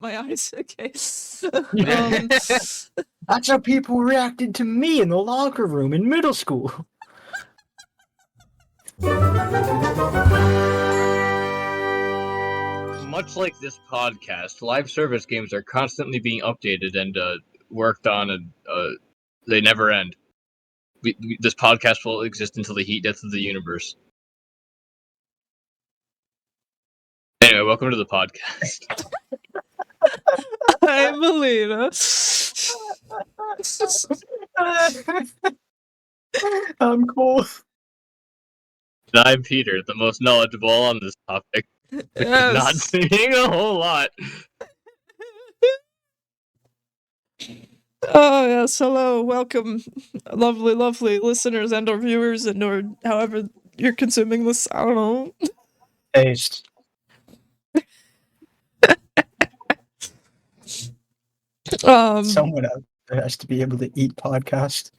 my eyes. Okay. That's how people reacted to me in the locker room in middle school. Much like this podcast, live service games are constantly being updated and worked on, and they never end. This podcast will exist until the heat death of the universe. Anyway, welcome to the podcast. I'm Melina. I'm cool. And I'm Peter, the most knowledgeable on this topic. Yes. Not saying a whole lot. Oh, yes, hello, welcome, lovely, lovely listeners and or viewers and or however you're consuming this, I don't know. Taste. Someone out there has to be able to eat podcast.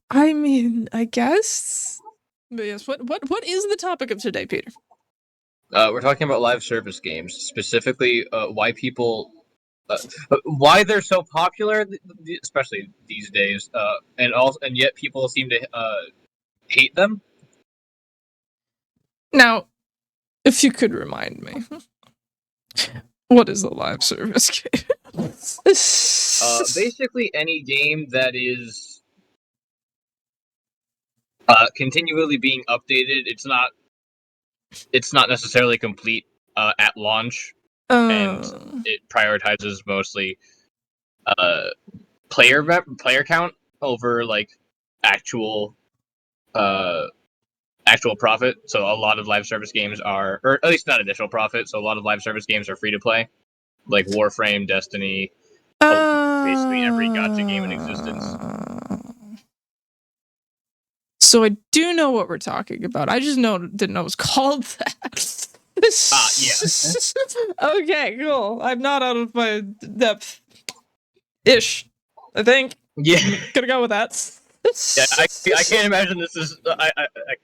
I mean, I guess. But yes, what is the topic of today, Peter? We're talking about live service games, specifically why people, why they're so popular, especially these days, and yet people seem to hate them. Now, if you could remind me, what is a live service game? Basically, any game that is continually being updated. It's not necessarily complete at launch, and it prioritizes mostly player count over like actual profit. So a lot of live service games are, or at least not initial profit. So a lot of live service games are free to play, like Warframe, Destiny, basically every gacha game in existence. So I do know what we're talking about. I just didn't know it was called that. Yeah. Okay, cool. I'm not out of my depth. Ish. I think. Yeah. Gonna go with that. Yeah, I can't imagine this is. I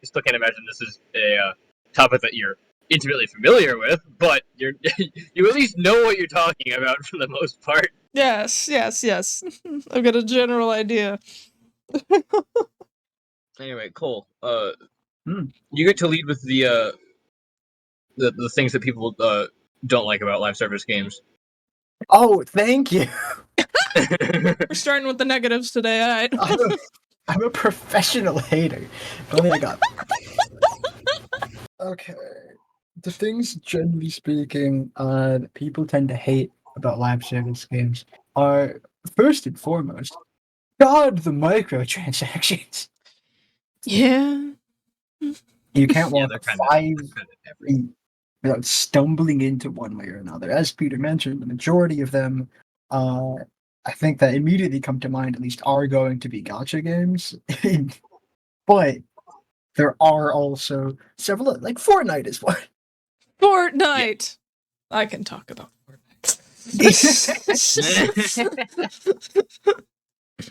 still can't imagine this is a topic that you're intimately familiar with, but you at least know what you're talking about for the most part. Yes. I've got a general idea. Anyway, Cole, you get to lead with the things that people don't like about live service games. Oh, thank you. We're starting with the negatives today, alright? I'm a professional hater. If only I got. Okay. The things, generally speaking, that people tend to hate about live service games are, first and foremost, God, the microtransactions. Yeah. You can't walk they're 5 feet without stumbling into one way or another. As Peter mentioned, the majority of them, I think that immediately come to mind, at least, are going to be gacha games. But there are also several, like Fortnite is one. Fortnite! Yeah. I can talk about Fortnite.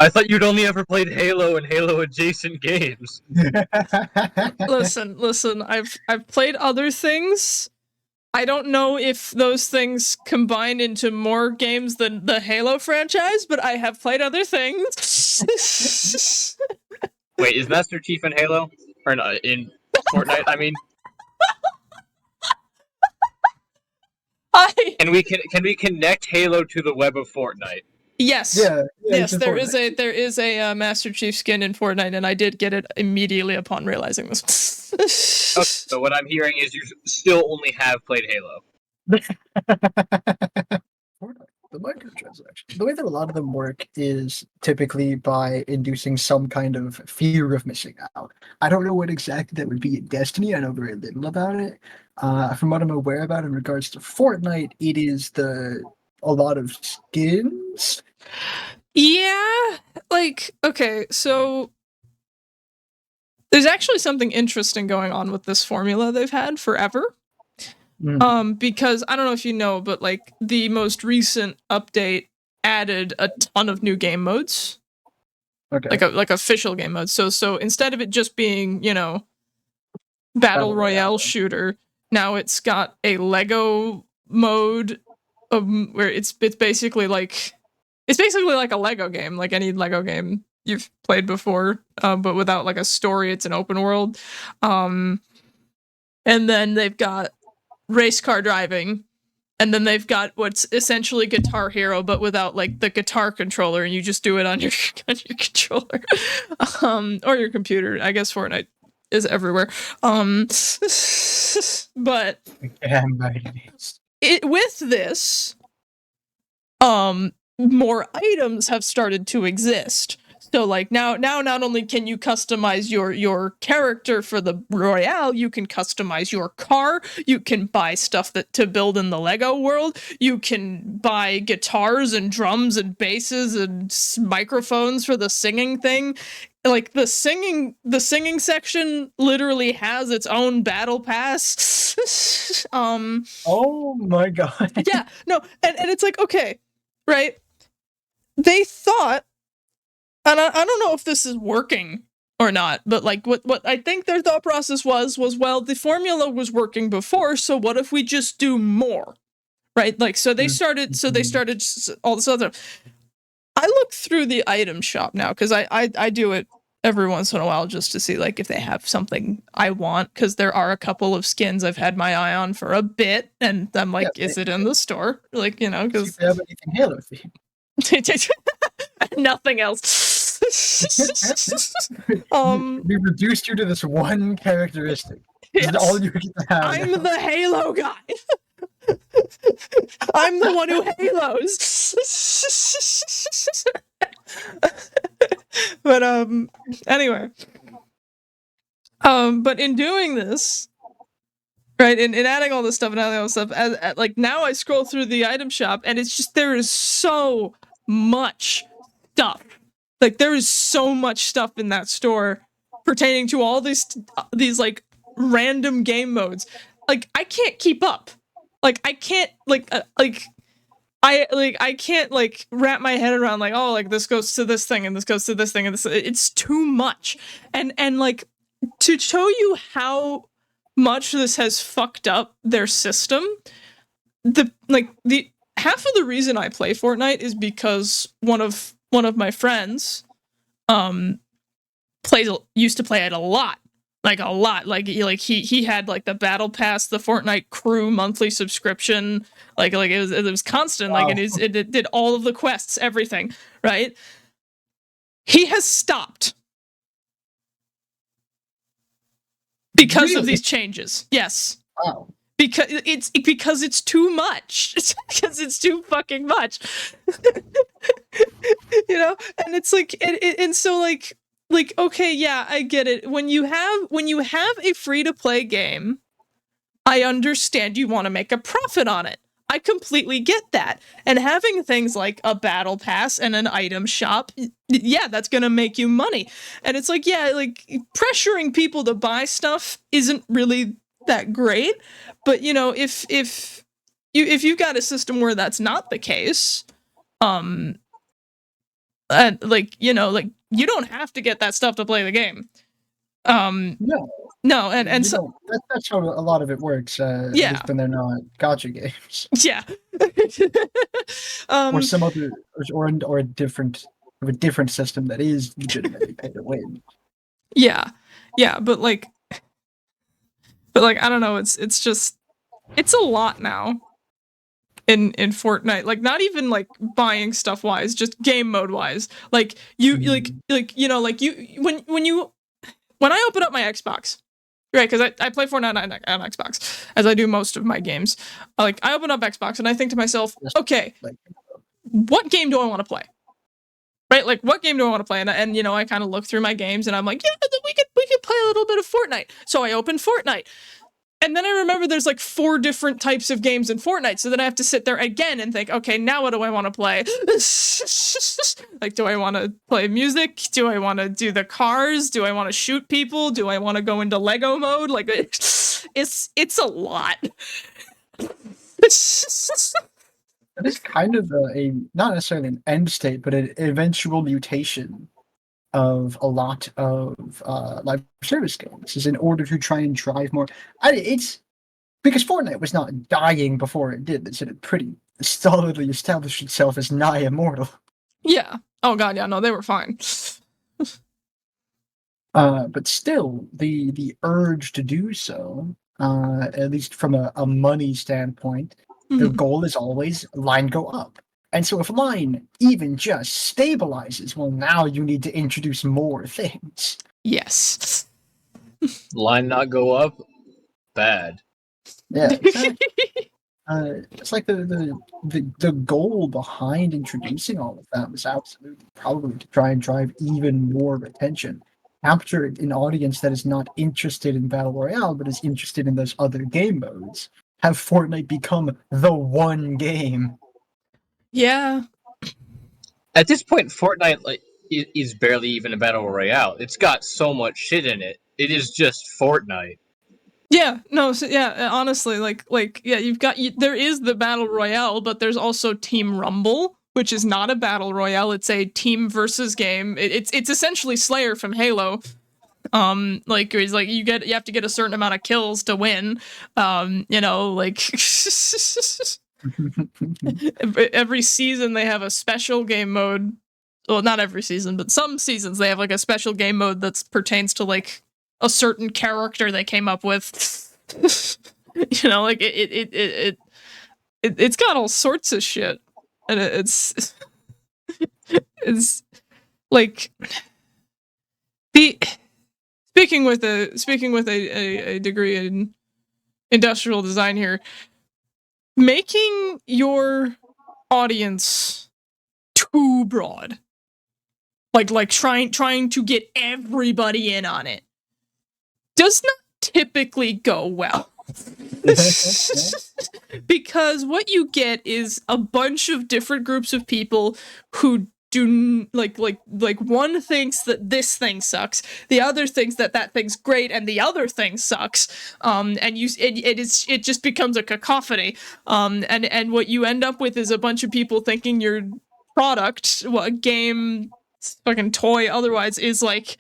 I thought you'd only ever played Halo and Halo adjacent games. Listen, I've played other things. I don't know if those things combine into more games than the Halo franchise, but I have played other things. Wait, is Master Chief in Halo? Or not, in Fortnite, I mean? Can we connect Halo to the web of Fortnite? Yes. Yeah, yes, there is a Master Chief skin in Fortnite, and I did get it immediately upon realizing this. Okay, so what I'm hearing is you still only have played Halo. The microtransactions. The way that a lot of them work is typically by inducing some kind of fear of missing out. I don't know what exactly that would be in Destiny. I know very little about it. From what I'm aware about in regards to Fortnite, it is a lot of skins. Yeah, like, okay, so there's actually something interesting going on with this formula they've had forever. Because I don't know if you know, but like the most recent update added a ton of new game modes. Okay. Like official game modes. So instead of it just being, battle royale shooter, now it's got a Lego mode, where it's basically like a Lego game, like any Lego game you've played before, but without like a story. It's an open world. And then they've got race car driving, and then they've got what's essentially Guitar Hero, but without like the guitar controller, and you just do it on your controller, or your computer. I guess Fortnite is everywhere. But with this, more items have started to exist. So like now not only can you customize your character for the Royale, you can customize your car, you can buy stuff to build in the Lego world, you can buy guitars and drums and basses and microphones for the singing thing. Like the singing section literally has its own battle pass. Oh my god. Yeah, no, and it's like, okay, right? They thought, and I don't know if this is working or not, but like what I think their thought process was well, the formula was working before, so what if we just do more, right? Like so they started all this other. I look through the item shop now because I do it every once in a while just to see like if they have something I want, because there are a couple of skins I've had my eye on for a bit, and I'm like, is it in the store? Like, you know, because they have anything Halo themed. Nothing else. We reduced you to this one characteristic. This is all you get to have. I'm the Halo guy. I'm the one who halos. But anyway. But in doing this, right, in adding all this stuff and adding all this stuff, like now I scroll through the item shop and it's just there is so much stuff. Like there is so much stuff in that store pertaining to all these like random game modes. Like I can't keep up. Like I can't I can't like wrap my head around like, oh, like this goes to this thing and this goes to this thing and this. It's too much. And like to show you how much this has fucked up their system, the half of the reason I play Fortnite is because one of my friends used to play it a lot. Like he had like the battle pass, the Fortnite crew monthly subscription, like it was constant. Wow. Like it did all of the quests, everything, right? He has stopped because of these changes. Yes. Wow. Because it's too much. It's because it's too fucking much. You know, and it's like and so like okay, yeah, I get it. When you have a free-to-play game, I understand you want to make a profit on it. I completely get that. And having things like a battle pass and an item shop, yeah, that's going to make you money. And it's like, yeah, like pressuring people to buy stuff isn't really that great, but you know, if you've got a system where that's not the case, like, you know, like you don't have to get that stuff to play the game. No, and so that's how a lot of it works. Yeah, when they're not gacha games. Yeah. Or some other, or a different system that is legitimately pay to win. Yeah, but like I don't know. It's just it's a lot now. In Fortnite, like not even like buying stuff wise, just game mode wise. Like you like you know, like you when I open up my Xbox, right? Because I play Fortnite on Xbox, as I do most of my games. Like I open up Xbox and I think to myself, okay, what game do I want to play? Right? Like what game do I want to play? And you know, I kind of look through my games and I'm like, yeah, we could play a little bit of Fortnite. So I open Fortnite. And then I remember there's like 4 different types of games in Fortnite. So then I have to sit there again and think, okay, now what do I want to play? Like, do I want to play music? Do I want to do the cars? Do I want to shoot people? Do I want to go into Lego mode? Like, it's a lot. That is kind of a not necessarily an end state, but an eventual mutation of a lot of live service games, is in order to try and drive more. It's because Fortnite was not dying before it did. It's in a pretty solidly established itself as nigh immortal. Yeah. Oh god, yeah, no, they were fine. But still, the urge to do so, at least from a money standpoint, the goal is always line go up. And so if line even just stabilizes, well, now you need to introduce more things. Yes. Line not go up, bad. Yeah, exactly. It's like the goal behind introducing all of that was absolutely probably to try and drive even more attention, capture an audience that is not interested in battle royale but is interested in those other game modes. Have Fortnite become the one game. Yeah. At this point, Fortnite is barely even a battle royale. It's got so much shit in it. It is just Fortnite. Yeah, no, so yeah, honestly, yeah, there is the battle royale, but there's also Team Rumble, which is not a battle royale. It's a team versus game. It's essentially Slayer from Halo. Like it's like you have to get a certain amount of kills to win. Like every season they have a special game mode. Well, not every season, but some seasons they have like a special game mode that pertains to like a certain character they came up with. Like it's got all sorts of shit, and it's like the speaking with a degree in industrial design here, making your audience too broad, like trying to get everybody in on it, does not typically go well. Because what you get is a bunch of different groups of people who do like one thinks that this thing sucks, the other thinks that thing's great, and the other thing sucks. And it just becomes a cacophony. And what you end up with is a bunch of people thinking your product, game, fucking toy, otherwise, is like,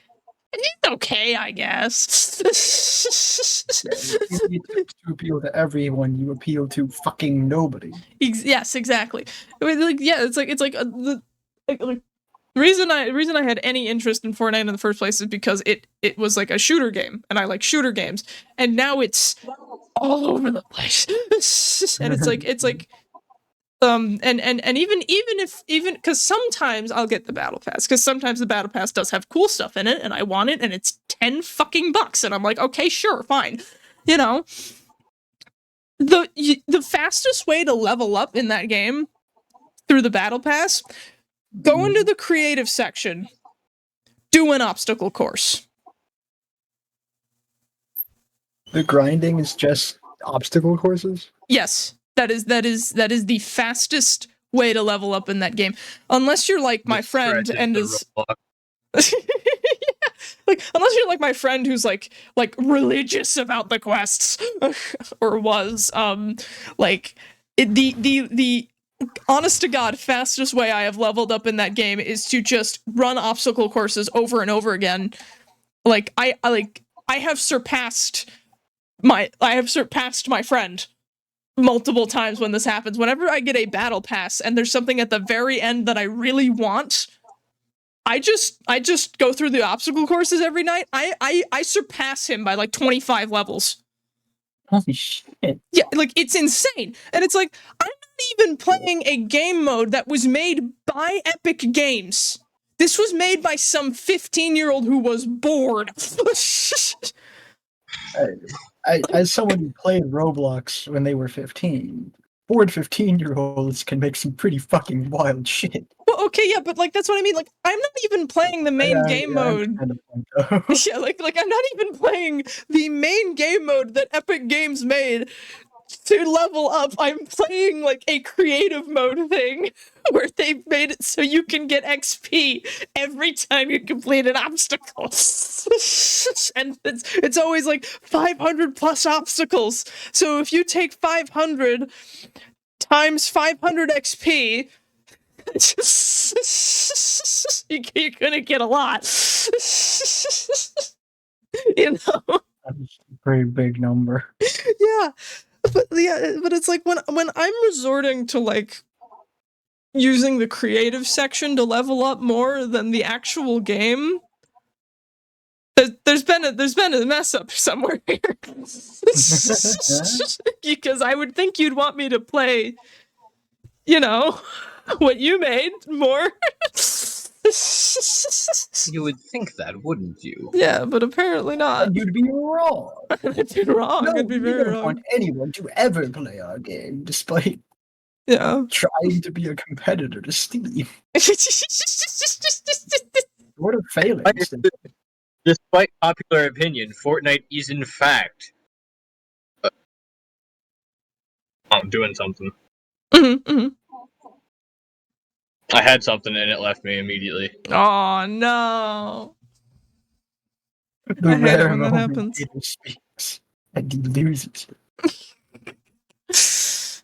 it's okay, I guess. You to appeal to everyone, you appeal to fucking nobody. Yes, exactly. I mean, like, yeah, it's like the reason I had any interest in Fortnite in the first place is because it was like a shooter game, and I like shooter games, and now it's all over the place. And it's like and even because sometimes I'll get the battle pass, because sometimes the battle pass does have cool stuff in it and I want it, and it's $10 and I'm like, okay, sure, fine. The fastest way to level up in that game through the battle pass, go into the creative section, do an obstacle course. The grinding is just obstacle courses? Yes. That is the fastest way to level up in that game. Unless you're like my friend and is like, unless you're like my friend who's like religious about the quests, or was the honest to God fastest way I have leveled up in that game is to just run obstacle courses over and over again. Like I have surpassed my friend multiple times when this happens. Whenever I get a battle pass and there's something at the very end that I really want, I just go through the obstacle courses every night. I surpass him by like 25 levels. Holy shit. Yeah, like, it's insane. And it's like, I'm not even playing a game mode that was made by Epic Games. This was made by some 15-year-old who was bored. As someone who played Roblox when they were 15, bored 15-year-olds can make some pretty fucking wild shit. Well, okay, yeah, but like, that's what I mean. Like, I'm not even playing the main game mode. Yeah, like I'm not even playing the main game mode that Epic Games made to level up. I'm playing like a creative mode thing where they've made it so you can get XP every time you complete an obstacle. And it's always like 500 plus obstacles. So if you take 500 times 500 XP, you're gonna get a lot. That's a pretty big number. Yeah. But it's like when I'm resorting to like using the creative section to level up more than the actual game, there's been a mess up somewhere here. Because I would think you'd want me to play, what you made more. You would think that, wouldn't you? Yeah, but apparently not. And you'd be wrong. I'd be wrong. No, I'd be we very don't wrong. want anyone to ever play our game, despite trying to be a competitor to Steam. What a failing. Despite popular opinion, Fortnite is in fact. I'm doing something. I had something and it left me immediately. Oh no! The I hate it rare when that moment happens. Peter speaks and he loses.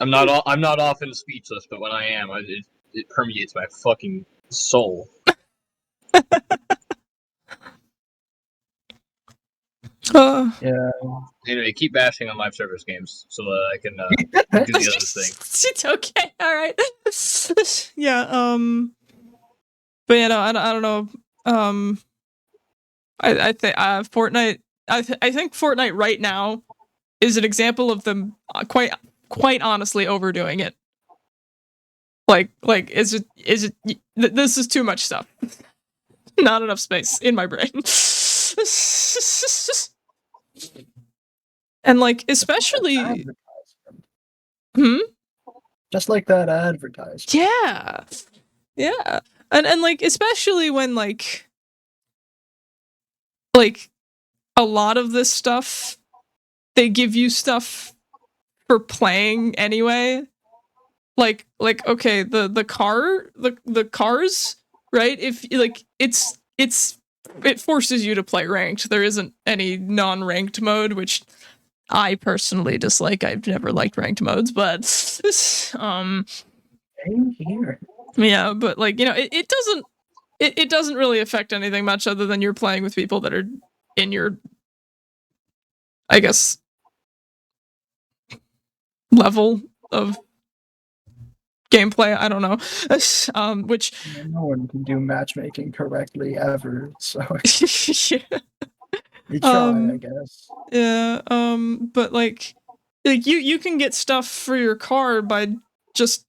I'm not often speechless, but when I am, it permeates my fucking soul. Yeah. Anyway, keep bashing on live service games so that I can do the other thing. It's okay. All right. Yeah. But no, I don't know. I think Fortnite. I think Fortnite right now is an example of them quite honestly overdoing it. Like is it this is too much stuff. Not enough space in my brain. And like especially Just like that advertisement. Yeah. Yeah. And like especially when like a lot of this stuff they give you stuff for playing anyway. Like okay, the cars, right? If like it forces you to play ranked. There isn't any non-ranked mode, which I personally dislike. I've never liked ranked modes, but Same here. Yeah, but like, it doesn't really affect anything much other than you're playing with people that are in your, I guess, level of gameplay. I don't know. Which no one can do matchmaking correctly ever, so yeah. we try, I guess. Yeah, but like you can get stuff for your car by just,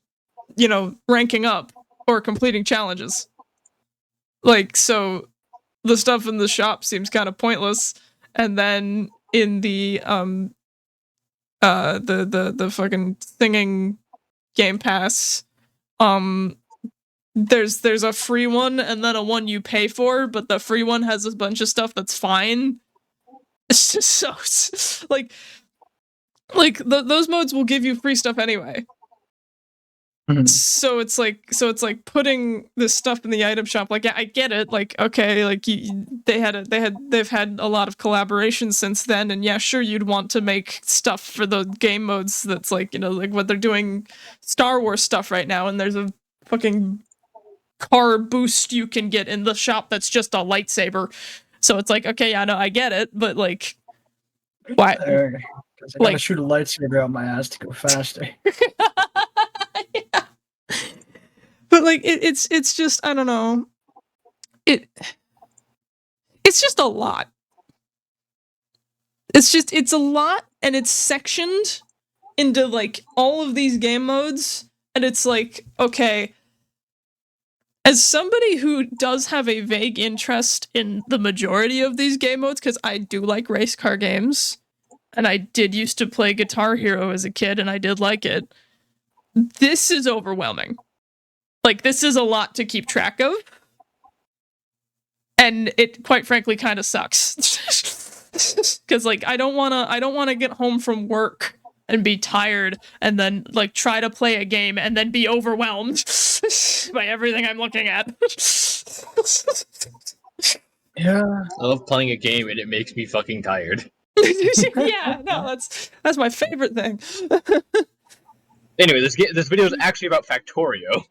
ranking up or completing challenges. Like, so the stuff in the shop seems kind of pointless, and then in the the fucking singing Game Pass, there's a free one and then a one you pay for, but the free one has a bunch of stuff that's fine. It's just so like those modes will give you free stuff anyway. So it's like putting this stuff in the item shop. Like, yeah, I get it. Like, okay, like they've had a lot of collaborations since then, and yeah, sure, you'd want to make stuff for the game modes. That's like, like what they're doing, Star Wars stuff right now, and there's a fucking car boost you can get in the shop that's just a lightsaber. So it's like, okay, yeah, no, I get it, but like, why? Because I gotta shoot a lightsaber out my ass to go faster. Yeah. But like it's just, I don't know. It's just a lot. It's a lot, and it's sectioned into like all of these game modes, and it's like, okay, as somebody who does have a vague interest in the majority of these game modes, because I do like race car games, and I did used to play Guitar Hero as a kid, and I did like it. This is overwhelming. Like, this is a lot to keep track of. And it, quite frankly, kind of sucks. Because, like, I don't want to get home from work and be tired and then, like, try to play a game and then be overwhelmed by everything I'm looking at. Yeah. I love playing a game and it makes me fucking tired. Yeah, no, that's my favorite thing. Anyway, this video is actually about Factorio.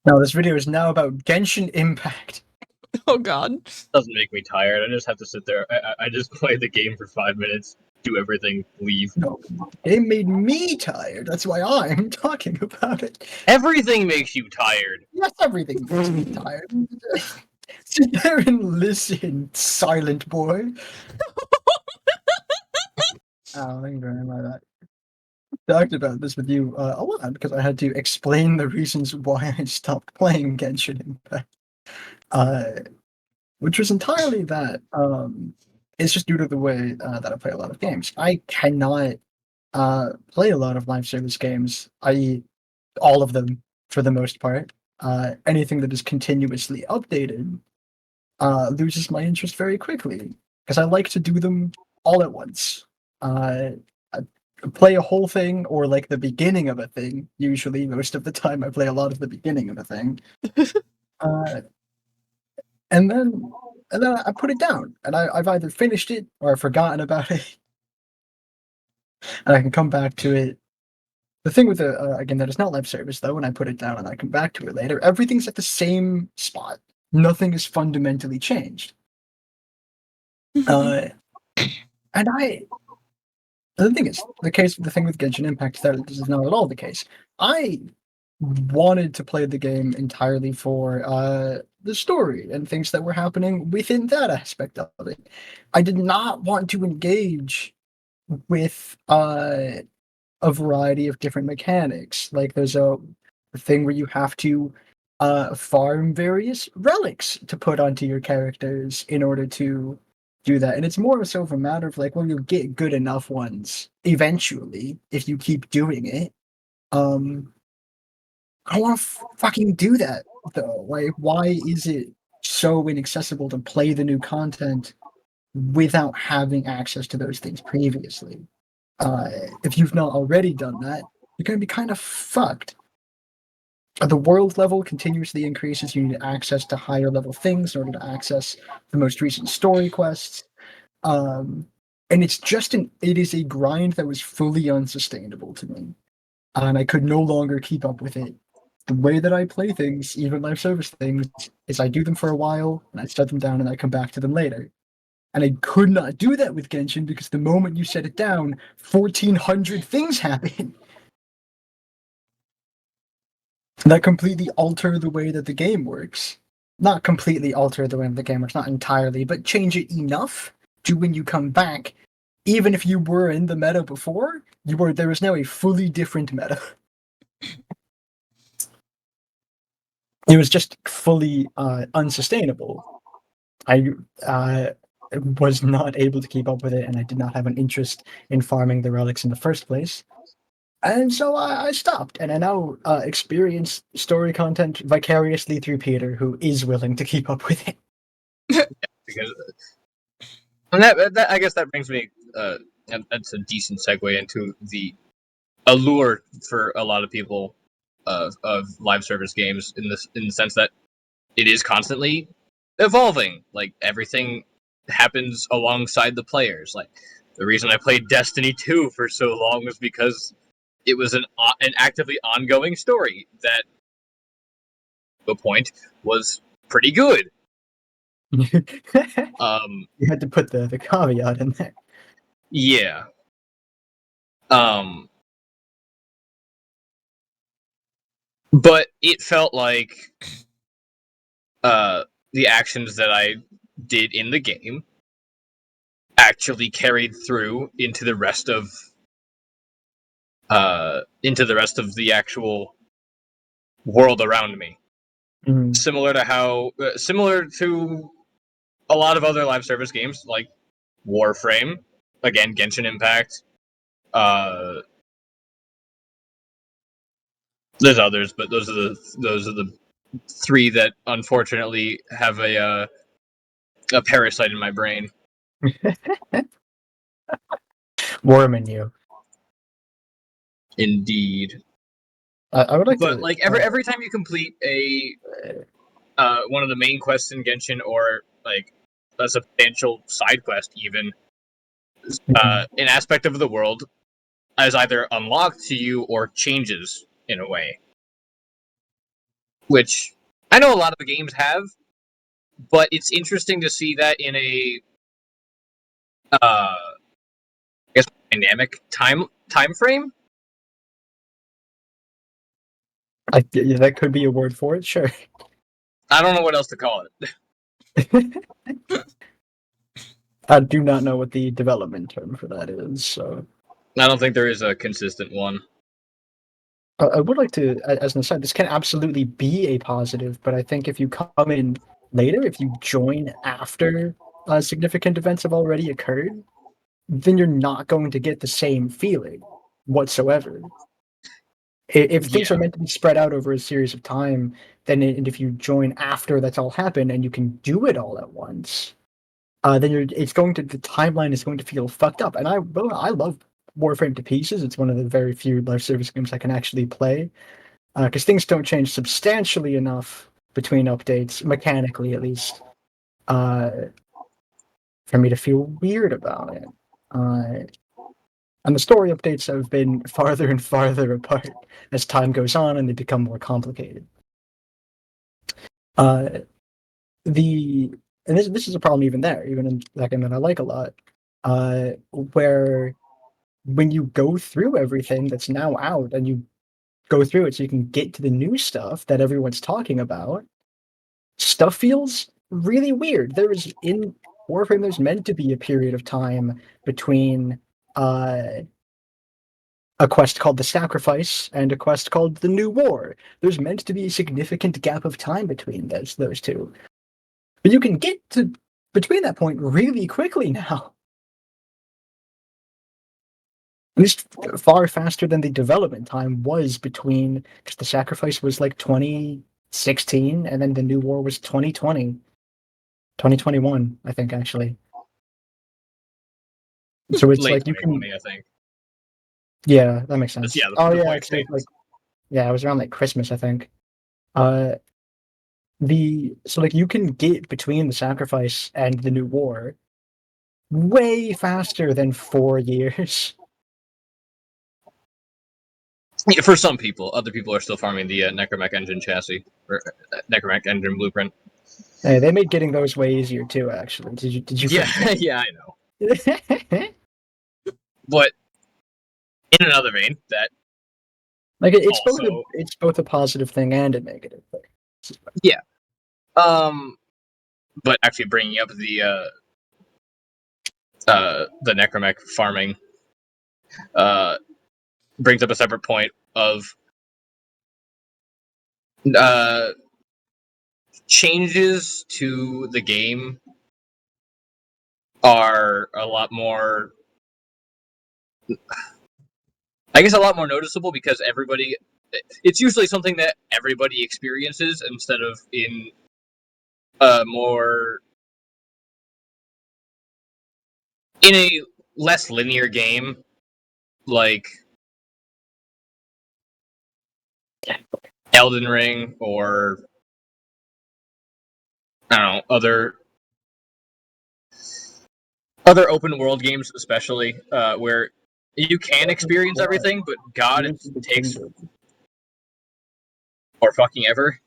No, this video is now about Genshin Impact. Oh god. Doesn't make me tired. I just have to sit there. I just play the game for 5 minutes, do everything, leave. No, it made me tired. That's why I'm talking about it. Everything makes you tired. Yes, everything makes me tired. Sit there and listen, silent boy. Oh, thank you very much. I talked about this with you a lot because I had to explain the reasons why I stopped playing Genshin Impact. Which was entirely that. It's just due to the way that I play a lot of games. I cannot play a lot of live service games, i.e., all of them for the most part. Anything that is continuously updated loses my interest very quickly because I like to do them all at once. I play a whole thing or like the beginning of a thing. Usually, most of the time, I play a lot of the beginning of a thing. Uh, and then I put it down, and I've either finished it or I've forgotten about it, and I can come back to it. The thing with the again that is not live service though, when I put it down and I come back to it later, everything's at the same spot. Nothing is fundamentally changed. And the thing is, the thing with Genshin Impact is that this is not at all the case. I wanted to play the game entirely for the story and things that were happening within that aspect of it. I did not want to engage with a variety of different mechanics. Like there's a thing where you have to farm various relics to put onto your characters in order to do that. And it's more so of a matter of like, well, you'll get good enough ones eventually if you keep doing it. I don't want to fucking do that though. Like, why is it so inaccessible to play the new content without having access to those things previously? If you've not already done that, you're going to be kind of fucked. The world level continuously increases. You need access to higher level things in order to access the most recent story quests. And it is a grind that was fully unsustainable to me. And I could no longer keep up with it. The way that I play things, even live service things, is I do them for a while and I shut them down and I come back to them later. And I could not do that with Genshin because the moment you set it down, 1,400 things happen. That completely alter the way that the game works. Not completely alter the way the game works, not entirely, but change it enough to when you come back, even if you were in the meta before, there is now a fully different meta. It was just fully unsustainable. I was not able to keep up with it, and I did not have an interest in farming the relics in the first place. And so I stopped, and I now experience story content vicariously through Peter, who is willing to keep up with it. Because and that I guess that brings me and that's a decent segue into the allure for a lot of people of live service games in the sense that it is constantly evolving. Like everything happens alongside the players. Like the reason I played Destiny 2 for so long was because it was an actively ongoing story that the point was pretty good. You had to put the caveat in there. Yeah. But it felt like the actions that I did in the game actually carried through into the rest of the actual world around me. Mm. Similar to a lot of other live service games like Warframe, again Genshin Impact. There's others, but those are the three that unfortunately have a parasite in my brain. Worm in you. Indeed. I would like but to. Like every time you complete a one of the main quests in Genshin, or like a substantial side quest, even an aspect of the world is either unlocked to you or changes in a way, which I know a lot of the games have, but it's interesting to see that in a I guess dynamic time frame. Yeah, that could be a word for it, sure. I don't know what else to call it. I do not know what the development term for that is, so I don't think there is a consistent one. I would like to, as an aside, this can absolutely be a positive, but I think if you come in later, if you join after significant events have already occurred, then you're not going to get the same feeling whatsoever. If things are meant to be spread out over a series of time, then and if you join after that's all happened and you can do it all at once, then it's going to, the timeline is going to feel fucked up. And I love Warframe to pieces. It's one of the very few live service games I can actually play because things don't change substantially enough between updates, mechanically at least, for me to feel weird about it. And the story updates have been farther and farther apart as time goes on and they become more complicated. Uh, the and this is a problem even there, even in that game that I like a lot, where when you go through everything that's now out and you go through it so you can get to the new stuff that everyone's talking about, stuff feels really weird. There's in Warframe, there's meant to be a period of time between a quest called the Sacrifice and a quest called the New War. There's meant to be a significant gap of time between those two. But you can get to between that point really quickly now. At least far faster than the development time was between, because the Sacrifice was like 2016 and then the New War was 2020. 2021, I think, actually. So it's Late like you can. 2020, I think. Yeah, that makes sense. Yeah, Oh the yeah, point actually, stands. yeah, it was around like Christmas, I think. So like you can get between the Sacrifice and the New War way faster than 4 years. Yeah, for some people, other people are still farming the Necromech engine chassis or Necromech engine blueprint. Hey, they made getting those way easier too. Actually, did you? Yeah, yeah, I know. But in another vein, that like it's also, both a positive thing and a negative thing. yeah. But actually bringing up the Necromech farming brings up a separate point of changes to the game are a lot more, I guess, a lot more noticeable because it's usually something that everybody experiences instead of in a more, in a less linear game like Elden Ring or I don't know, other open world games, especially where you can experience everything, but God, it takes or fucking ever.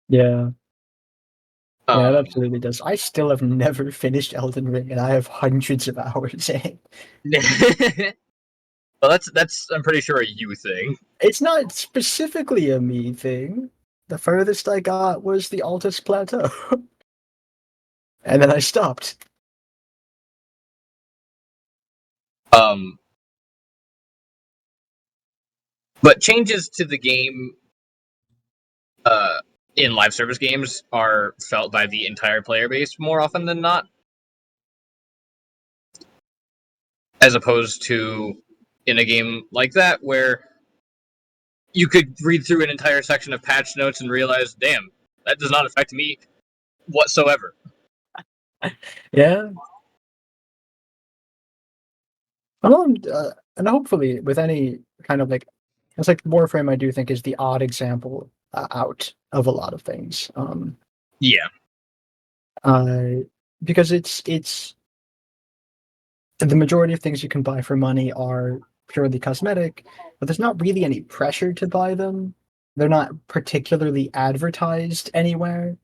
Yeah. Yeah, it Um, absolutely does. I still have never finished Elden Ring, and I have hundreds of hours in. well, that's I'm pretty sure a you thing. It's not specifically a me thing. The furthest I got was the Altus Plateau. And then I stopped. Um, but changes to the game uh, in live service games are felt by the entire player base more often than not, as opposed to in a game like that where you could read through an entire section of patch notes and realize, damn, that does not affect me whatsoever. Yeah. Well, and hopefully, with any kind of like, it's like Warframe, I do think is the odd example out of a lot of things. Yeah. Uh, because it's the majority of things you can buy for money are purely cosmetic, but there's not really any pressure to buy them. They're not particularly advertised anywhere.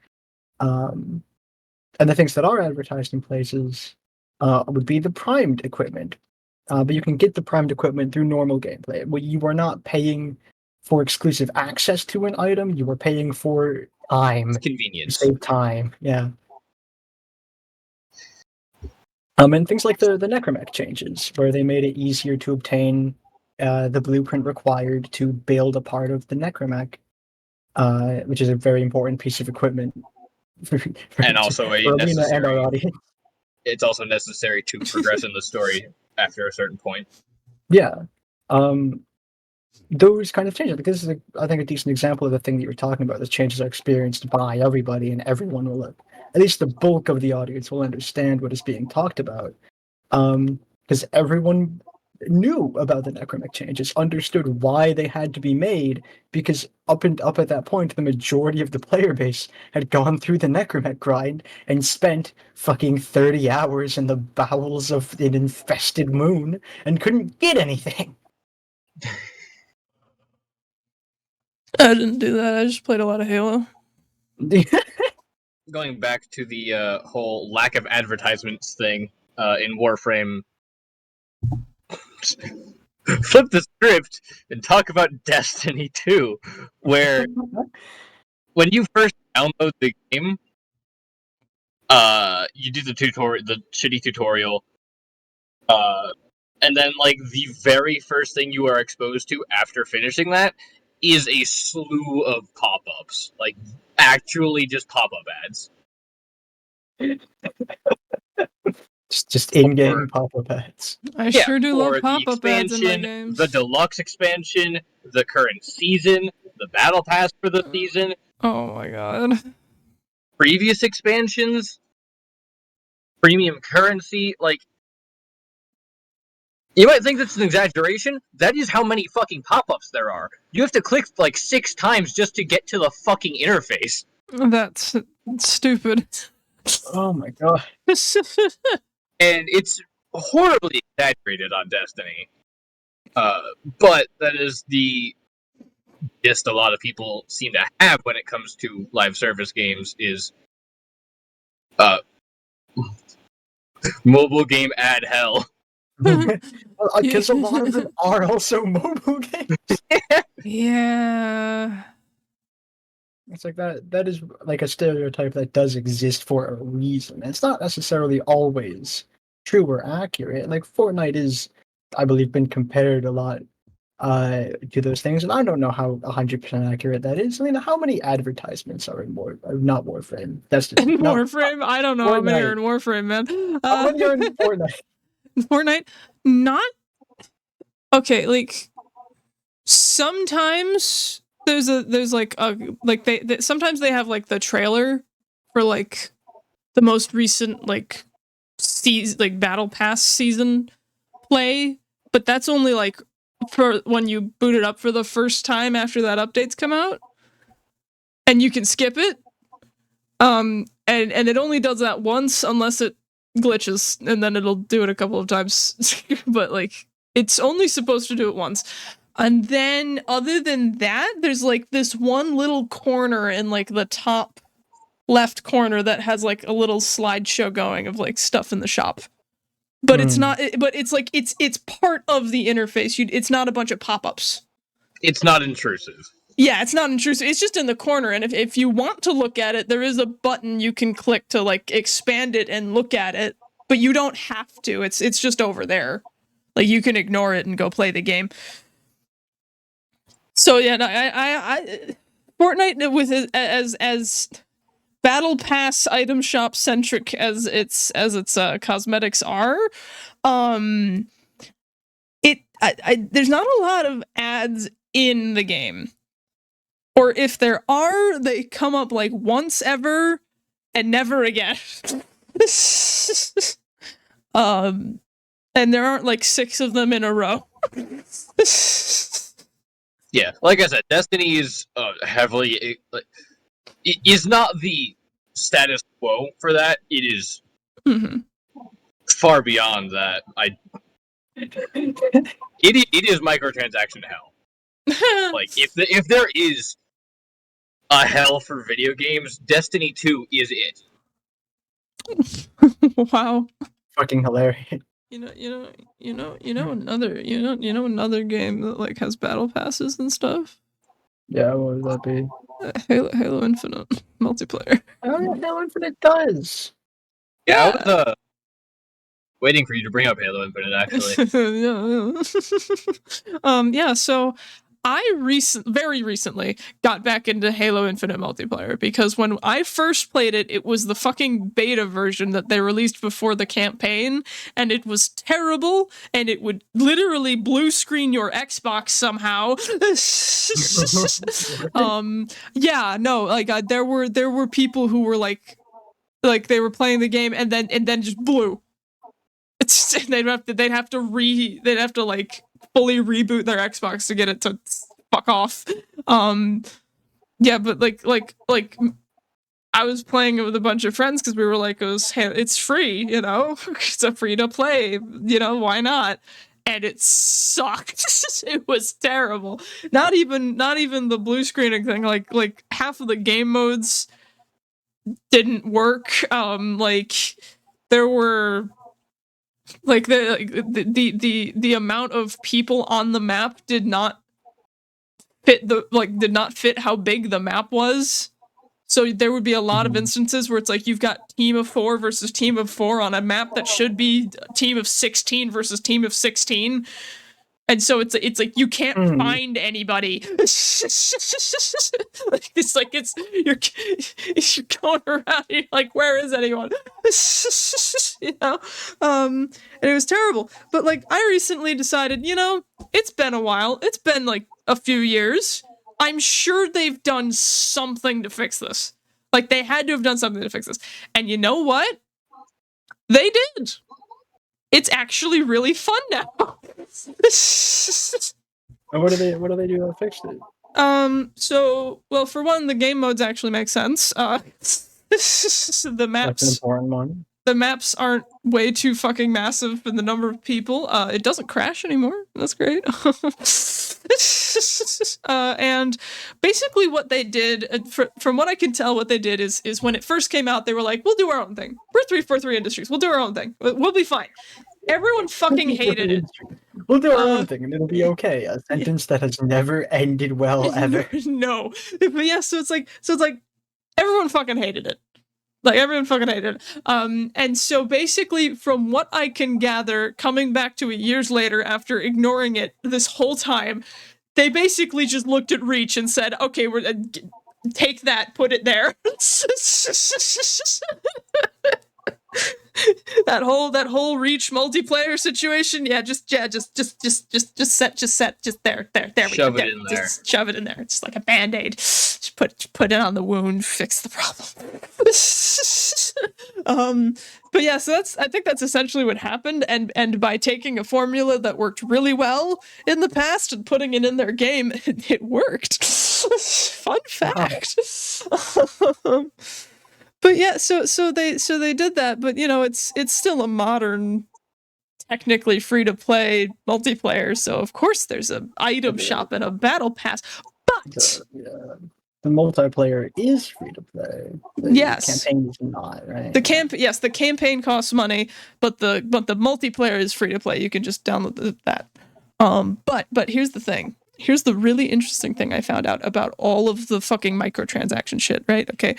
And the things that are advertised in places would be the primed equipment. But you can get the primed equipment through normal gameplay. You are not paying for exclusive access to an item. You are paying for time. It's convenience. Save time. Yeah. And things like the necromech changes, where they made it easier to obtain the blueprint required to build a part of the necromech, which is a very important piece of equipment And also a for Arena and our necessary. audience. It's also necessary to progress in the story after a certain point. Yeah. Those kind of changes. Like this is, I think, a decent example of the thing that you're talking about. Those changes are experienced by everybody, and everyone will, at least the bulk of the audience, will understand what is being talked about. Because everyone knew about the necromech changes, understood why they had to be made, because up at that point, the majority of the player base had gone through the necromech grind and spent fucking 30 hours in the bowels of an infested moon and couldn't get anything. I didn't do that. I just played a lot of Halo. Going back to the whole lack of advertisements thing in Warframe, flip the script and talk about Destiny 2, where when you first download the game, you do the tutorial, the shitty tutorial, and then like the very first thing you are exposed to after finishing that is a slew of pop-ups, like actually just pop-up ads. Just in-game pop-up ads. I sure do love for the pop-up ads in my expansion, games. the deluxe expansion, the current season, the battle pass for the season, Oh my god. previous expansions, premium currency, like, you might think that's an exaggeration. That is how many fucking pop-ups there are. You have to click like 6 times just to get to the fucking interface. That's stupid. Oh my god. And it's horribly exaggerated on Destiny. But that is the gist a lot of people seem to have when it comes to live service games is mobile game ad hell. Because a lot of them are also mobile games. Yeah. It's like that is like a stereotype that does exist for a reason. It's not necessarily always true or accurate. Like Fortnite is, I believe, been compared a lot to those things, and I don't know how 100% accurate that is. I mean, how many advertisements are in not Warframe? That's In Warframe? I don't know how many are in Warframe, man. How many are in Fortnite? Fortnite? Not... Okay, like... Sometimes there's like they sometimes they have like the trailer for like the most recent like battle pass season play, but that's only like for when you boot it up for the first time after that update's come out, and you can skip it. And it only does that once unless it glitches, and then it'll do it a couple of times. But like it's only supposed to do it once. And then, other than that, there's like this one little corner in like the top left corner that has like a little slideshow going of like stuff in the shop. But it's not. But it's like it's part of the interface. It's not a bunch of pop-ups. It's not intrusive. Yeah, it's not intrusive. It's just in the corner, and if you want to look at it, there is a button you can click to like expand it and look at it. But you don't have to. It's just over there. Like you can ignore it and go play the game. So yeah, no, I Fortnite with as battle pass item shop centric as its cosmetics are, there's not a lot of ads in the game, or if there are, they come up like once ever and never again. And there aren't like 6 of them in a row. Yeah, like I said, Destiny is heavily... it is not the status quo for that. It is far beyond that. It is microtransaction hell. Like, if there is a hell for video games, Destiny 2 is it. Wow. Fucking hilarious. Another game that like has battle passes and stuff. Yeah, what would that be? Halo Infinite multiplayer. Oh yeah, Halo Infinite does. Yeah, I was waiting for you to bring up Halo Infinite, actually. Yeah, so I very recently got back into Halo Infinite multiplayer because when I first played it, it was the fucking beta version that they released before the campaign, and it was terrible, and it would literally blue screen your Xbox somehow. Yeah, no, like there were people who were like they were playing the game and then just blue. They'd have to like fully reboot their Xbox to get it to fuck off. Yeah, but like I was playing it with a bunch of friends because we were like, it's free, it's a free to play, why not? And it sucked. It was terrible. Not even the blue screening thing. Like half of the game modes didn't work. Like there were like the amount of people on the map did not fit how big the map was. So there would be a lot of instances where it's like you've got team of 4 versus team of 4 on a map that should be team of 16 versus team of 16. And so it's like you can't find anybody. You're going around, you're like, where is anyone? And it was terrible. But like I recently decided, it's been a while. It's been like a few years. I'm sure they've done something to fix this. Like they had to have done something to fix this. And you know what? They did. It's actually really fun now. And what do they do to fix it? So, well, for one, the game modes actually make sense. The maps. That's an important one. The maps aren't way too fucking massive in the number of people. It doesn't crash anymore. That's great. And basically what they did, from what I can tell, what they did is when it first came out, they were like, we'll do our own thing. We're 343 Industries. We'll do our own thing. We'll be fine. Everyone fucking hated it. We'll do our own thing and it'll be okay. A sentence that has never ended well ever. No. But yeah, so it's like everyone fucking hated it. Like, everyone fucking hated it. And so basically, from what I can gather, coming back to it years later after ignoring it this whole time, they basically just looked at Reach and said, okay, we're take that, put it there. that whole Reach multiplayer situation, just there we Shove go. it in there. Just shove it in there. It's like a band-aid. Just put it on the wound, fix the problem. But yeah, so I think that's essentially what happened, and by taking a formula that worked really well in the past and putting it in their game, it worked. Fun fact. But yeah, so they did that, but it's still a modern, technically free to play multiplayer. So of course there's an item shop and a battle pass, but the multiplayer is free to play. The campaign is not, right? The campaign costs money, but the multiplayer is free to play. You can just download that. But here's the thing. Here's the really interesting thing I found out about all of the fucking microtransaction shit, right? Okay.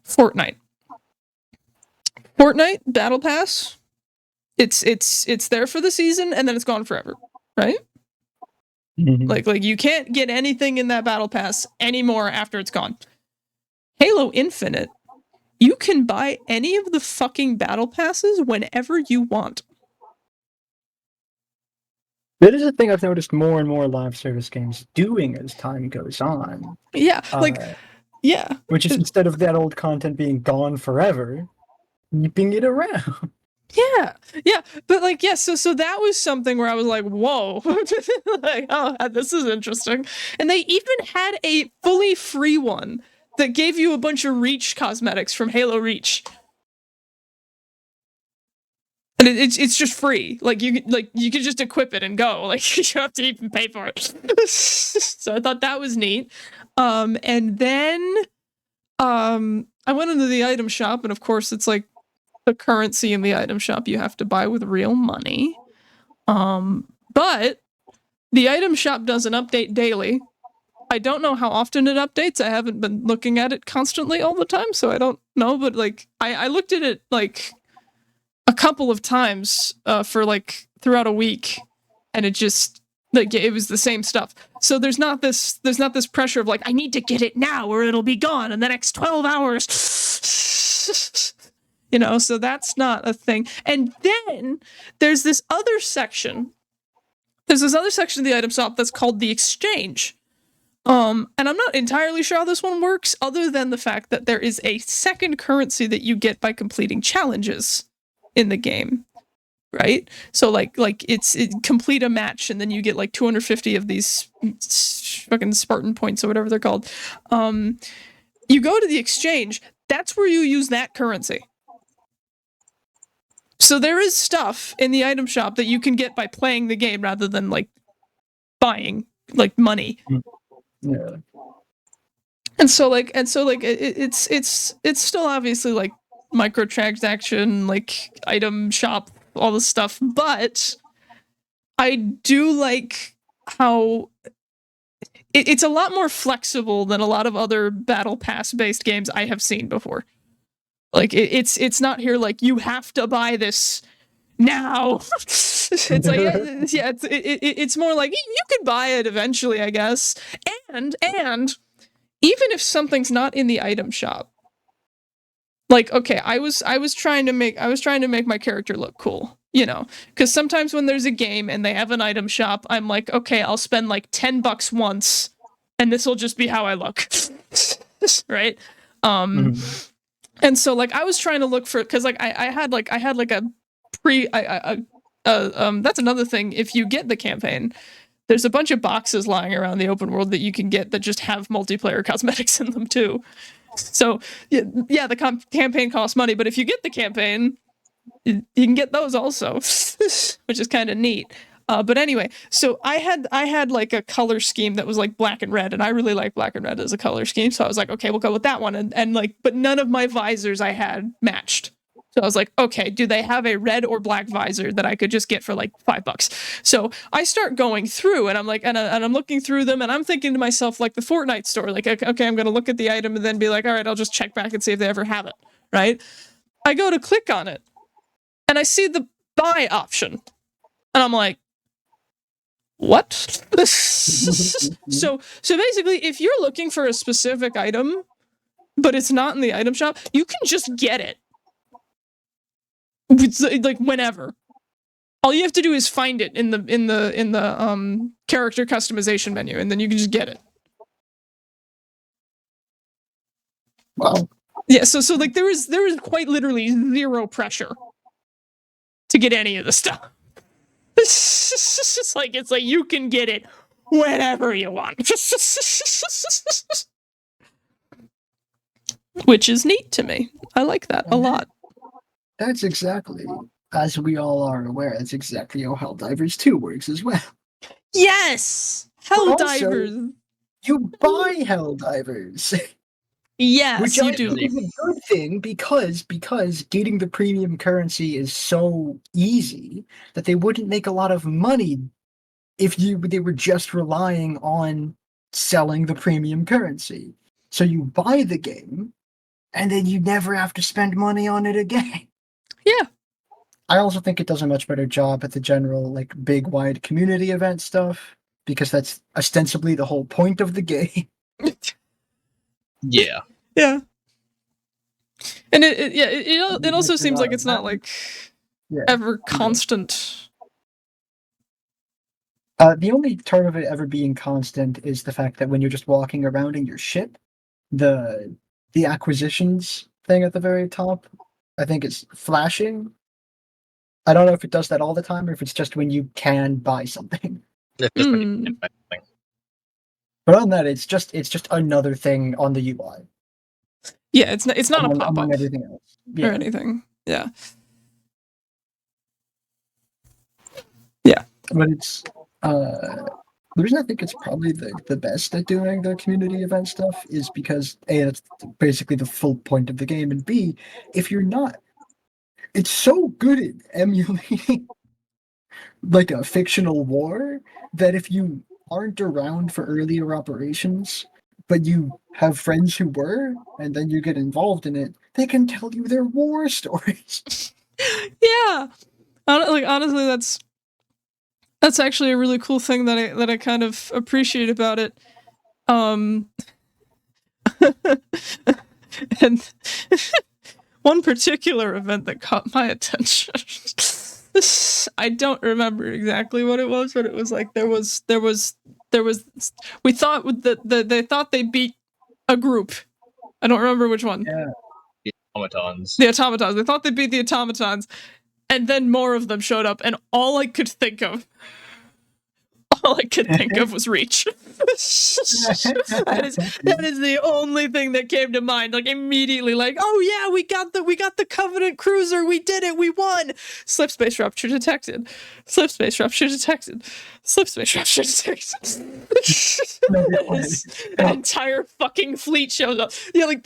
Fortnite Battle Pass. It's there for the season and then it's gone forever, right? Mm-hmm. Like you can't get anything in that Battle Pass anymore after it's gone. Halo Infinite, you can buy any of the fucking Battle Passes whenever you want. That is a thing I've noticed more and more live service games doing as time goes on. Yeah, which is instead of that old content being gone forever, keeping it around. Yeah, but so that was something where I was like, whoa, like, oh, this is interesting. And they even had a fully free one that gave you a bunch of Reach cosmetics from Halo Reach. And it's just free. Like you can just equip it and go. Like you don't have to even pay for it. So I thought that was neat. And then I went into the item shop, and of course it's like the currency in the item shop you have to buy with real money. But the item shop doesn't update daily. I don't know how often it updates. I haven't been looking at it constantly all the time, so I don't know. But like, I looked at it like a couple of times for like throughout a week, and it just like it was the same stuff. So there's not this pressure of like I need to get it now or it'll be gone in the next 12 hours. You know, so that's not a thing. And then there's this other section. There's this other section of the item shop that's called the exchange. And I'm not entirely sure how this one works, other than the fact that there is a second currency that you get by completing challenges in the game, right? So like complete a match, and then you get like 250 of these fucking Spartan points or whatever they're called. You go to the exchange. That's where you use that currency. So there is stuff in the item shop that you can get by playing the game rather than like buying like money. Yeah. And so it's still obviously like microtransaction, like item shop, all this stuff, but I do like how it's a lot more flexible than a lot of other battle pass based games I have seen before. Like it's not here like you have to buy this now. It's like it's more like you can buy it eventually, I guess. And even if something's not in the item shop, like okay, I was trying to make my character look cool, you know, because sometimes when there's a game and they have an item shop, I'm like, okay, I'll spend like $10 once, and this will just be how I look, right? And so like I was trying to look for, because like I had a pre that's another thing. If you get the campaign, there's a bunch of boxes lying around the open world that you can get that just have multiplayer cosmetics in them too. So yeah, the campaign costs money, but if you get the campaign, you can get those also, which is kind of neat. But anyway, so I had like a color scheme that was like black and red, and I really like black and red as a color scheme. So I was like, okay, we'll go with that one. And like, but none of my visors I had matched. So I was like, okay, do they have a red or black visor that I could just get for like $5? So I start going through, and I'm like, and I'm looking through them, and I'm thinking to myself, like the Fortnite store, like, okay, I'm gonna look at the item and then be like, all right, I'll just check back and see if they ever have it, right? I go to click on it, and I see the buy option, and I'm like, what? So basically, if you're looking for a specific item, but it's not in the item shop, you can just get it. Like whenever. All you have to do is find it in the character customization menu, and then you can just get it. Wow. Yeah, so like there is quite literally zero pressure to get any of the stuff. It's like you can get it whenever you want. Which is neat to me. I like that a lot. That's exactly, as we all are aware, that's exactly how Helldivers 2 works as well. Yes! Helldivers! You buy Helldivers! Yes, which you I do. think is a good thing because getting the premium currency is so easy that they wouldn't make a lot of money if they were just relying on selling the premium currency. So you buy the game, and then you never have to spend money on it again. Yeah. I also think it does a much better job at the general, like, big, wide community event stuff, because that's ostensibly the whole point of the game. Yeah. Yeah. And it also seems like it's not like ever constant. The only term of it ever being constant is the fact that when you're just walking around in your ship, the acquisitions thing at the very top, I think it's flashing. I don't know if it does that all the time or if it's just when you can buy something. Just when you can buy something. But on that, it's just another thing on the UI. Yeah, it's not a pop-up among everything else. or anything. Yeah. Yeah. But it's the reason I think it's probably the best at doing the community event stuff is because A, that's basically the full point of the game, and B, if you're not it's so good at emulating like a fictional war that if you aren't around for earlier operations, but you have friends who were, and then you get involved in it, they can tell you their war stories. Yeah, honestly, that's actually a really cool thing that I kind of appreciate about it. And one particular event that caught my attention. I don't remember exactly what it was, but it was like there was we thought they thought they beat a group. I don't remember which one. Yeah. The automatons. The automatons. They thought they beat the automatons, and then more of them showed up, and all I could think of was Reach. that is the only thing that came to mind. Like immediately, like, oh yeah, we got the Covenant cruiser, we did it, we won. Slip space rupture detected. Slip space rupture detected. Slip space rupture detected. The entire fucking fleet shows up. Yeah, like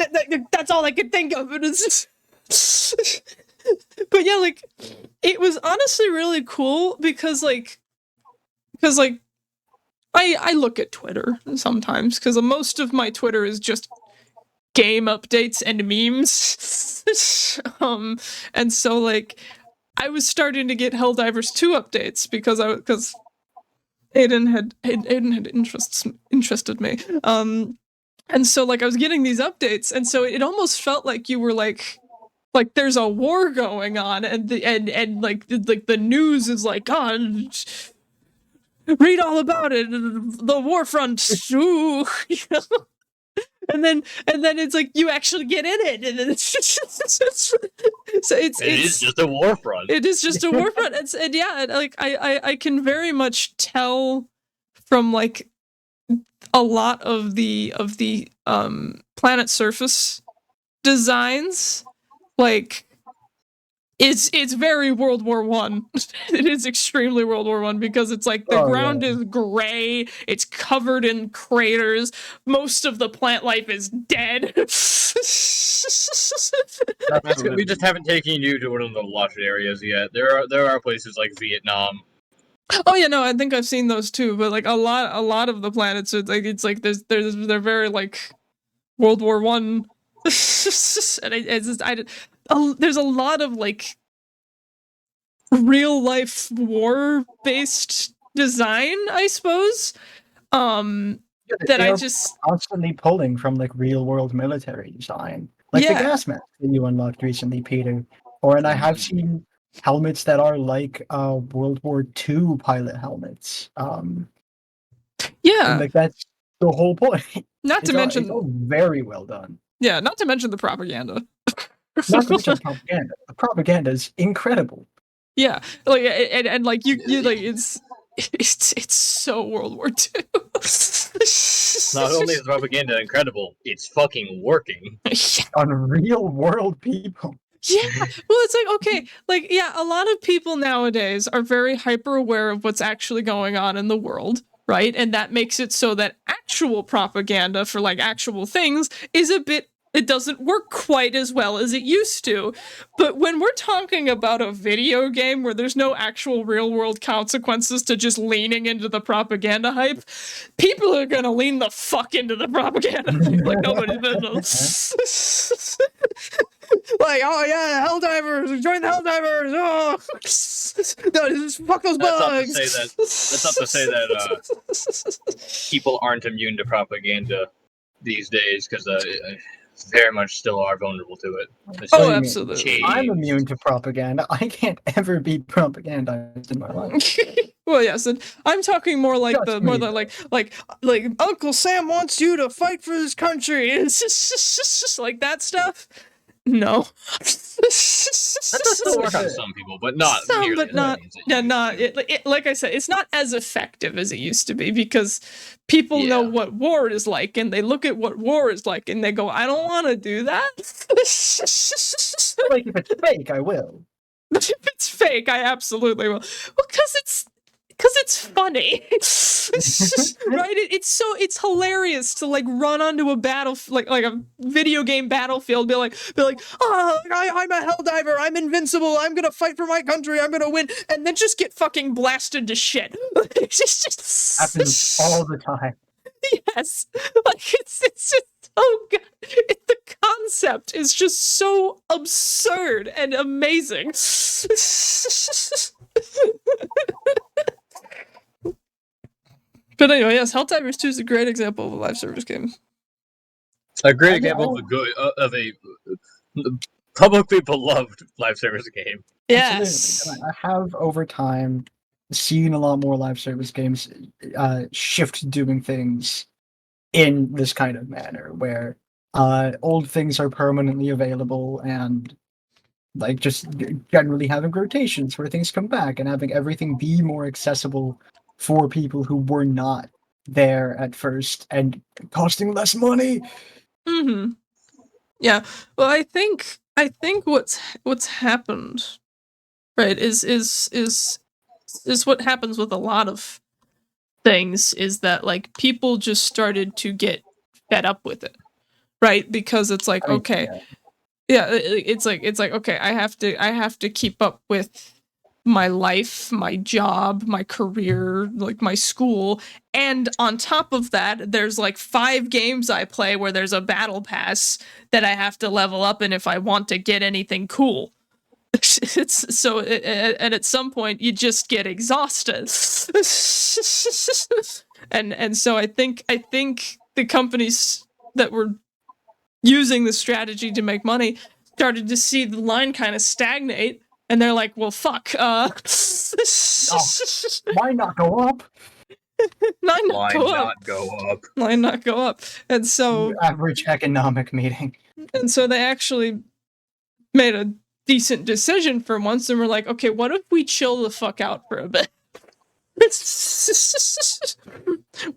that's all I could think of. It is just... But yeah, like it was honestly really cool because I look at Twitter sometimes because most of my Twitter is just game updates and memes. And so like I was starting to get Helldivers 2 updates because Aiden had interested me. And so like I was getting these updates, and so it almost felt like you were like there's a war going on, and like the news is like, God, read all about it. The war front. Ooh, you know? And then it's like you actually get in it, and then it's just a war front. It is just a war front. And yeah, like I can very much tell from like a lot of the planet surface designs, like it's very World War One. It is extremely World War One because it's like the ground is gray, it's covered in craters, most of the plant life is dead. We just haven't taken you to one of the lost areas yet. There are places like Vietnam. Oh yeah, no, I think I've seen those too, but like a lot of the planets, it's like they're very like World War One. And there's a lot of like real life war based design, I suppose. That I just constantly pulling from like real world military design, like the gas mask that you unlocked recently, Peter. And I have seen helmets that are like World War II pilot helmets. And like that's the whole point. Not to mention, it's all very well done. Yeah, not to mention the propaganda. Not to mention propaganda. The propaganda is incredible. Yeah, like and like you like it's so World War II. Not only is propaganda incredible, it's fucking working. On real world people. Yeah, well, it's like, okay, like, yeah, a lot of people nowadays are very hyper aware of what's actually going on in the world, right? And that makes it so that actual propaganda for like actual things is it doesn't work quite as well as it used to. But when we're talking about a video game where there's no actual real world consequences to just leaning into the propaganda hype, people are gonna lean the fuck into the propaganda hype like nobody's business. Like, oh yeah, Helldivers, join the Helldivers. Oh, no, just fuck those bugs. That's not to say that people aren't immune to propaganda these days, because very much still are vulnerable to it. Oh, absolutely. I'm immune to propaganda. I can't ever be propagandized in my life. Well, yes, and I'm talking more like like Uncle Sam wants you to fight for his country. It's just like that stuff. No. That does still work on some people, but not some, but not. Yeah, not. Like I said, it's not as effective as it used to be because people know what war is like, and they look at what war is like, and they go, "I don't want to do that." Like if it's fake, I will. But if it's fake, I absolutely will. Well, because Because it's funny, right? It's hilarious to like run onto a like a video game battlefield, be like, oh, I'm a helldiver, I'm invincible, I'm gonna fight for my country, I'm gonna win, and then just get fucking blasted to shit. Happens all the time. Yes, like it's just so good. The concept is just so absurd and amazing. But anyway, yes, Helldivers 2 is a great example of a live service game. A great example of a publicly beloved live service game. Yes. Absolutely. I have over time seen a lot more live service games shift doing things in this kind of manner, where old things are permanently available, and like just generally having rotations where things come back and having everything be more accessible for people who were not there at first and costing less money. Mm-hmm. Yeah. Well, I think what's happened, right, is what happens with a lot of things, is that like people just started to get fed up with it, right? Because it's like, okay, yeah, it's like okay, I have to keep up with my life, my job, my career, like my school, and on top of that, there's like 5 games I play where there's a battle pass that I have to level up in if I want to get anything cool. And at some point you just get exhausted. and so I think the companies that were using the strategy to make money started to see the line kind of stagnate, and they're like, well, fuck, why not go up? Why not go up? And so average economic meeting. And so they actually made a decent decision for once, and were like, okay, what if we chill the fuck out for a bit?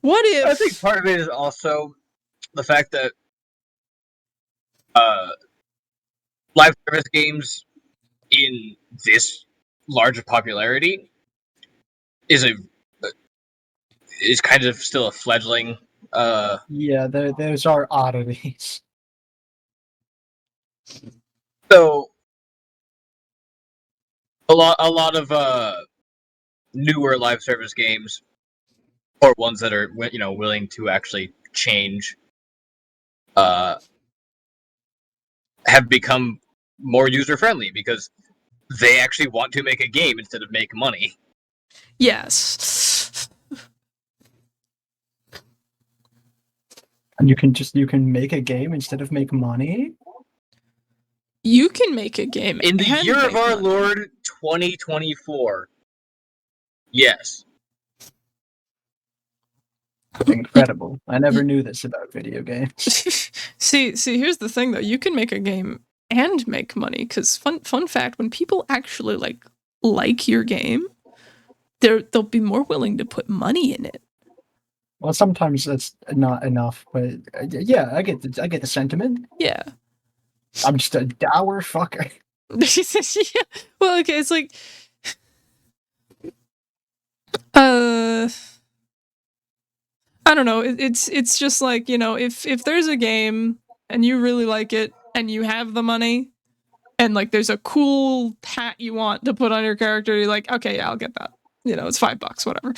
What if... I think part of it is also the fact that live service games in this large of popularity is kind of still a fledgling. Yeah, those are oddities. So a lot of newer live service games, or ones that are willing to actually change, have become more user friendly because they actually want to make a game instead of make money. Yes. And you can make a game instead of make money? You can make a game in the year of our money. Lord 2024. Yes. Incredible. I never knew this about video games. See, here's the thing though. You can make a game and make money, because fun fact, when people actually like your game, they'll be more willing to put money in it. Well, sometimes that's not enough, but yeah, I get the sentiment. Yeah. I'm just a dour fucker. Yeah. Well, okay, it's like I don't know. It's just like, if there's a game and you really like it and you have the money and like there's a cool hat you want to put on your character, you're like, okay, yeah, I'll get that. It's $5, whatever.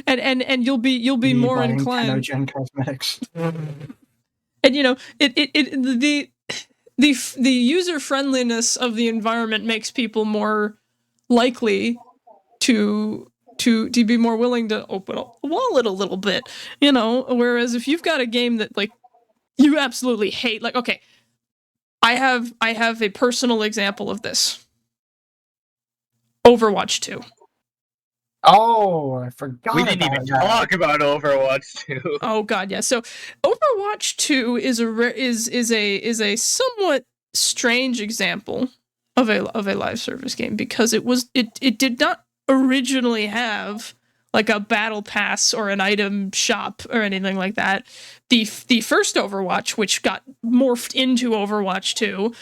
And you'll be more inclined. Gen cosmetics. And the user friendliness of the environment makes people more likely to be more willing to open up the wallet a little bit, whereas if you've got a game that like you absolutely hate, like, okay, I have a personal example of this. Overwatch 2. Oh, I forgot. We didn't even talk about Overwatch 2. Oh god, yeah. So Overwatch 2 is a somewhat strange example of a live service game, because it did not originally have like a battle pass or an item shop or anything like that. The first Overwatch, which got morphed into Overwatch 2,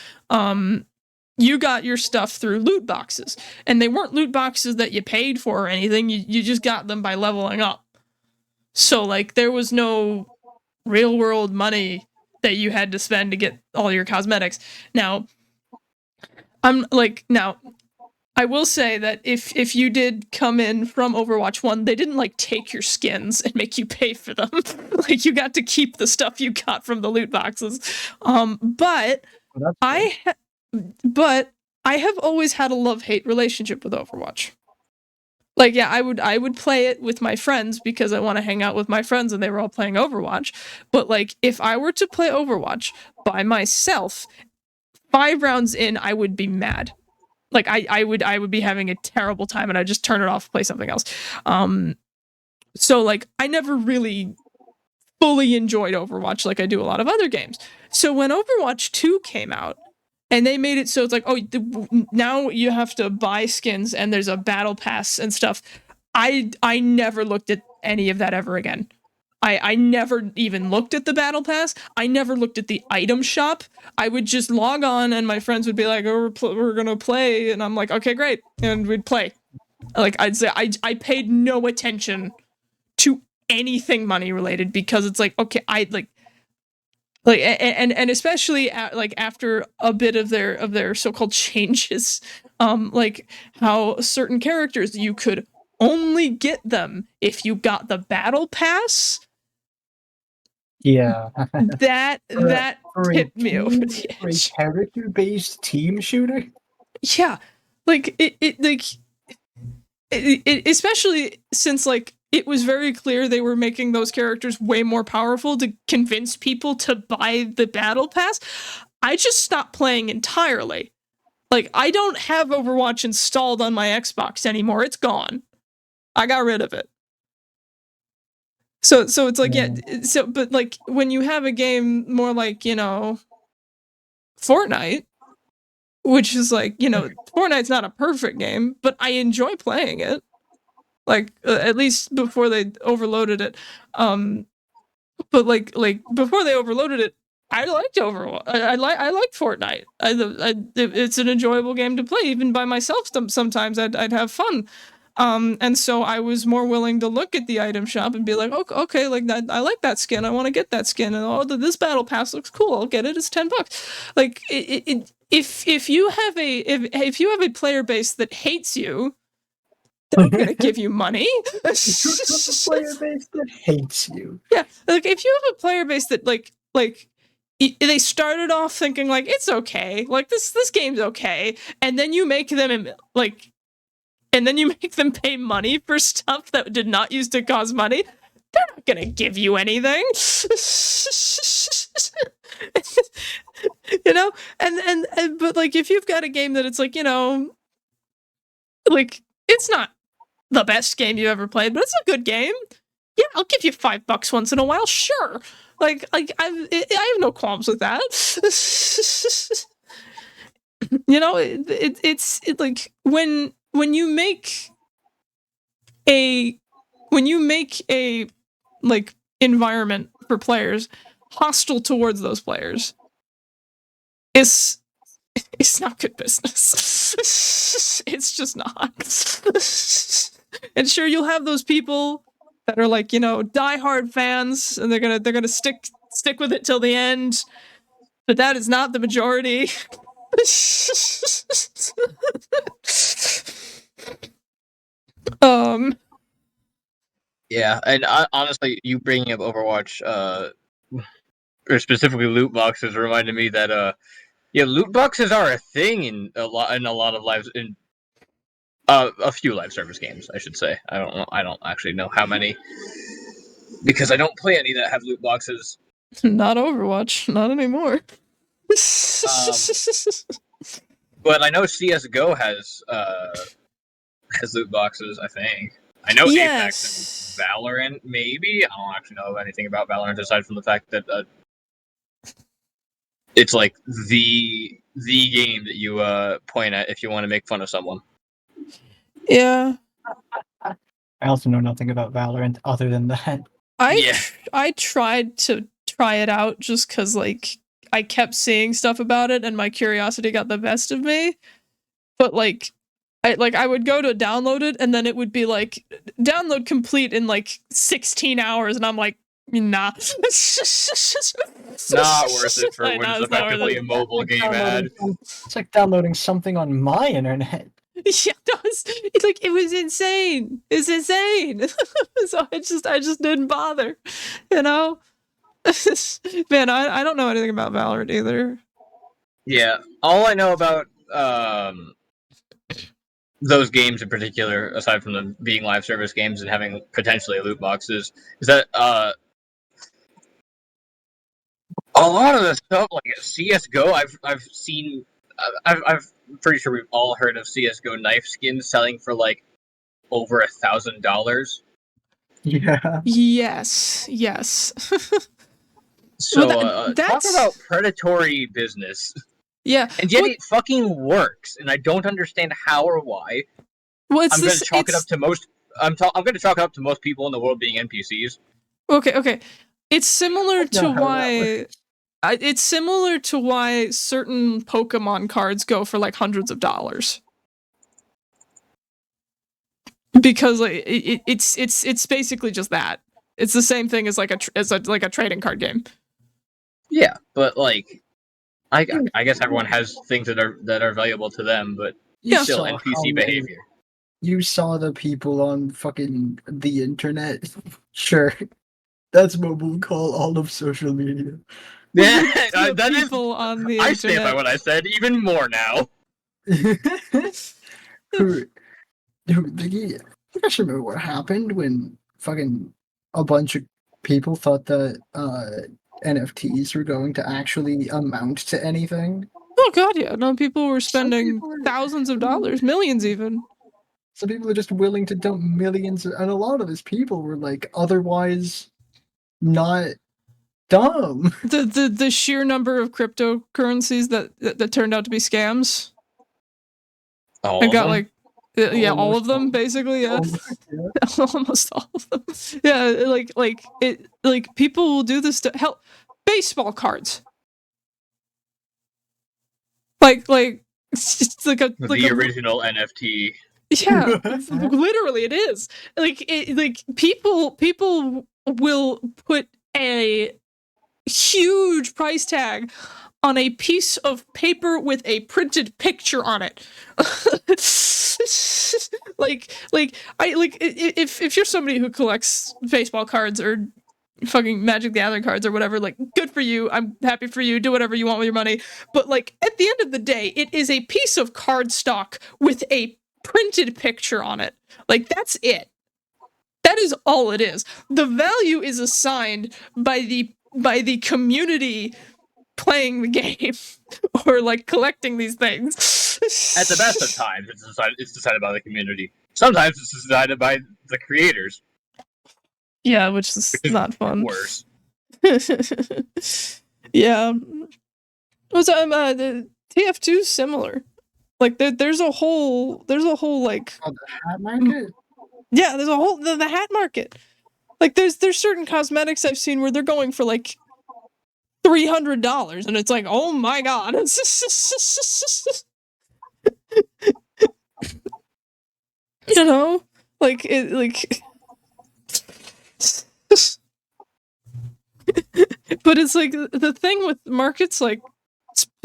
you got your stuff through loot boxes, and they weren't loot boxes that you paid for or anything. You just got them by leveling up. So like there was no real world money that you had to spend to get all your cosmetics. Now, I will say that if you did come in from Overwatch 1, they didn't like take your skins and make you pay for them. Like you got to keep the stuff you got from the loot boxes. But I have always had a love-hate relationship with Overwatch. Like, yeah, I would play it with my friends because I want to hang out with my friends and they were all playing Overwatch. But like if I were to play Overwatch by myself, 5 rounds in, I would be mad. Like I would be having a terrible time and I'd just turn it off and play something else. So like I never really fully enjoyed Overwatch like I do a lot of other games. So when Overwatch 2 came out and they made it so it's like, oh, now you have to buy skins and there's a battle pass and stuff. I never looked at any of that ever again. I never even looked at the battle pass. I never looked at the item shop. I would just log on and my friends would be like, oh, we're gonna play. And I'm like, okay, great. And we'd play. Like I'd say I paid no attention to anything money related because it's like, okay, I like and especially like after a bit of their so-called changes, like how certain characters you could only get them if you got the battle pass. Yeah. that tipped me over the edge. For a character-based team shooter? Yeah. Like it especially since like it was very clear they were making those characters way more powerful to convince people to buy the battle pass. I just stopped playing entirely. Like I don't have Overwatch installed on my Xbox anymore. It's gone. I got rid of it. So it's like, yeah, so, but like when you have a game more like, you know, Fortnite, which is like, you know, Fortnite's not a perfect game, but I enjoy playing it. Like, at least before they overloaded it. But like before they overloaded it, I liked Overwatch. I liked Fortnite. It's an enjoyable game to play, even by myself. Sometimes I'd have fun. And so I was more willing to look at the item shop and be like, okay, like that, I like that skin. I want to get that skin. And oh, this battle pass looks cool. I'll get it. It's $10. Like if you have a player base that hates you, they're gonna give you money. A player base that hates you. Yeah, like if you have a player base that like they started off thinking like it's okay, like this game's okay, and then you make them like. And then you make them pay money for stuff that did not used to cost money, they're not gonna give you anything. You know? And but like if you've got a game that it's like, you know, like it's not the best game you ever played, but it's a good game. Yeah, I'll give you $5 once in a while, sure. Like I have no qualms with that. You know, it's like when you make a like environment for players hostile towards those players, it's not good business. It's just not. And sure, you'll have those people that are like, you know, diehard fans, and they're gonna stick with it till the end. But that is not the majority. Yeah, and honestly, you bringing up Overwatch, or specifically loot boxes, reminded me that yeah, loot boxes are a thing in a lot of lives in a few live service games, I should say. I don't actually know how many because I don't play any that have loot boxes. Not Overwatch, not anymore. But I know CS:GO has loot boxes. I think I know yes. Apex and Valorant. Maybe I don't actually know anything about Valorant aside from the fact that it's like the game that you point at if you want to make fun of someone. Yeah. I also know nothing about Valorant other than that. I tried to try it out just because, like, I kept seeing stuff about it, and my curiosity got the best of me. But like, I would go to download it, and then it would be like download complete in like 16 hours, and I'm like, nah. Not worth it for what is effectively a mobile game ad. It's like downloading something on my internet. Yeah, it was insane. It's insane. So I just didn't bother, you know. Man, I don't know anything about Valorant either. Yeah, all I know about those games in particular, aside from them being live service games and having potentially loot boxes, is that a lot of the stuff like CS:GO, I've seen, I'm pretty sure we've all heard of CS:GO knife skins selling for like over $1,000. Yeah. Yes. So Well, talk about predatory business. Yeah, And yet it fucking works, and I don't understand how or why. Well, I'm going to chalk it up to most. I'm going to chalk it up to most people in the world being NPCs. Okay. It's similar to why. It's similar to why certain Pokemon cards go for like hundreds of dollars. Because like it's basically just that. It's the same thing as like a trading card game. Yeah, but like, I guess everyone has things that are valuable to them, but still NPC behavior. You saw the people on fucking the internet. Sure, that's what we'll call all of social media. Yeah, that people on the internet. I stand by what I said even more now. You guys remember what happened when fucking a bunch of people thought that NFTs were going to actually amount to anything? Oh god, yeah. No, people were spending thousands of dollars, millions even. Some people are just willing to dump millions, and a lot of these people were like otherwise not dumb. The sheer number of cryptocurrencies that turned out to be scams. All of them? Like all of them basically. Yeah, almost all of them. Yeah, like people will do this to help baseball cards. Like it's like the original NFT. Yeah, literally it is. Like people will put a huge price tag on a piece of paper with a printed picture on it. If you're somebody who collects baseball cards or fucking Magic the Gathering cards or whatever, like, good for you. I'm happy for you. Do whatever you want with your money. But like at the end of the day, it is a piece of cardstock with a printed picture on it. Like, that's it. That is all it is. The value is assigned by the community playing the game or like collecting these things. At the best of times, it's decided by the community. Sometimes it's decided by the creators. Yeah, which is not fun. Worse. Yeah. The TF2 is similar. Like there's a whole like the hat market. Yeah, there's a whole the hat market. Like there's certain cosmetics I've seen where they're going for like $300, and it's like, oh my god. You know, like it like. But it's like the thing with markets like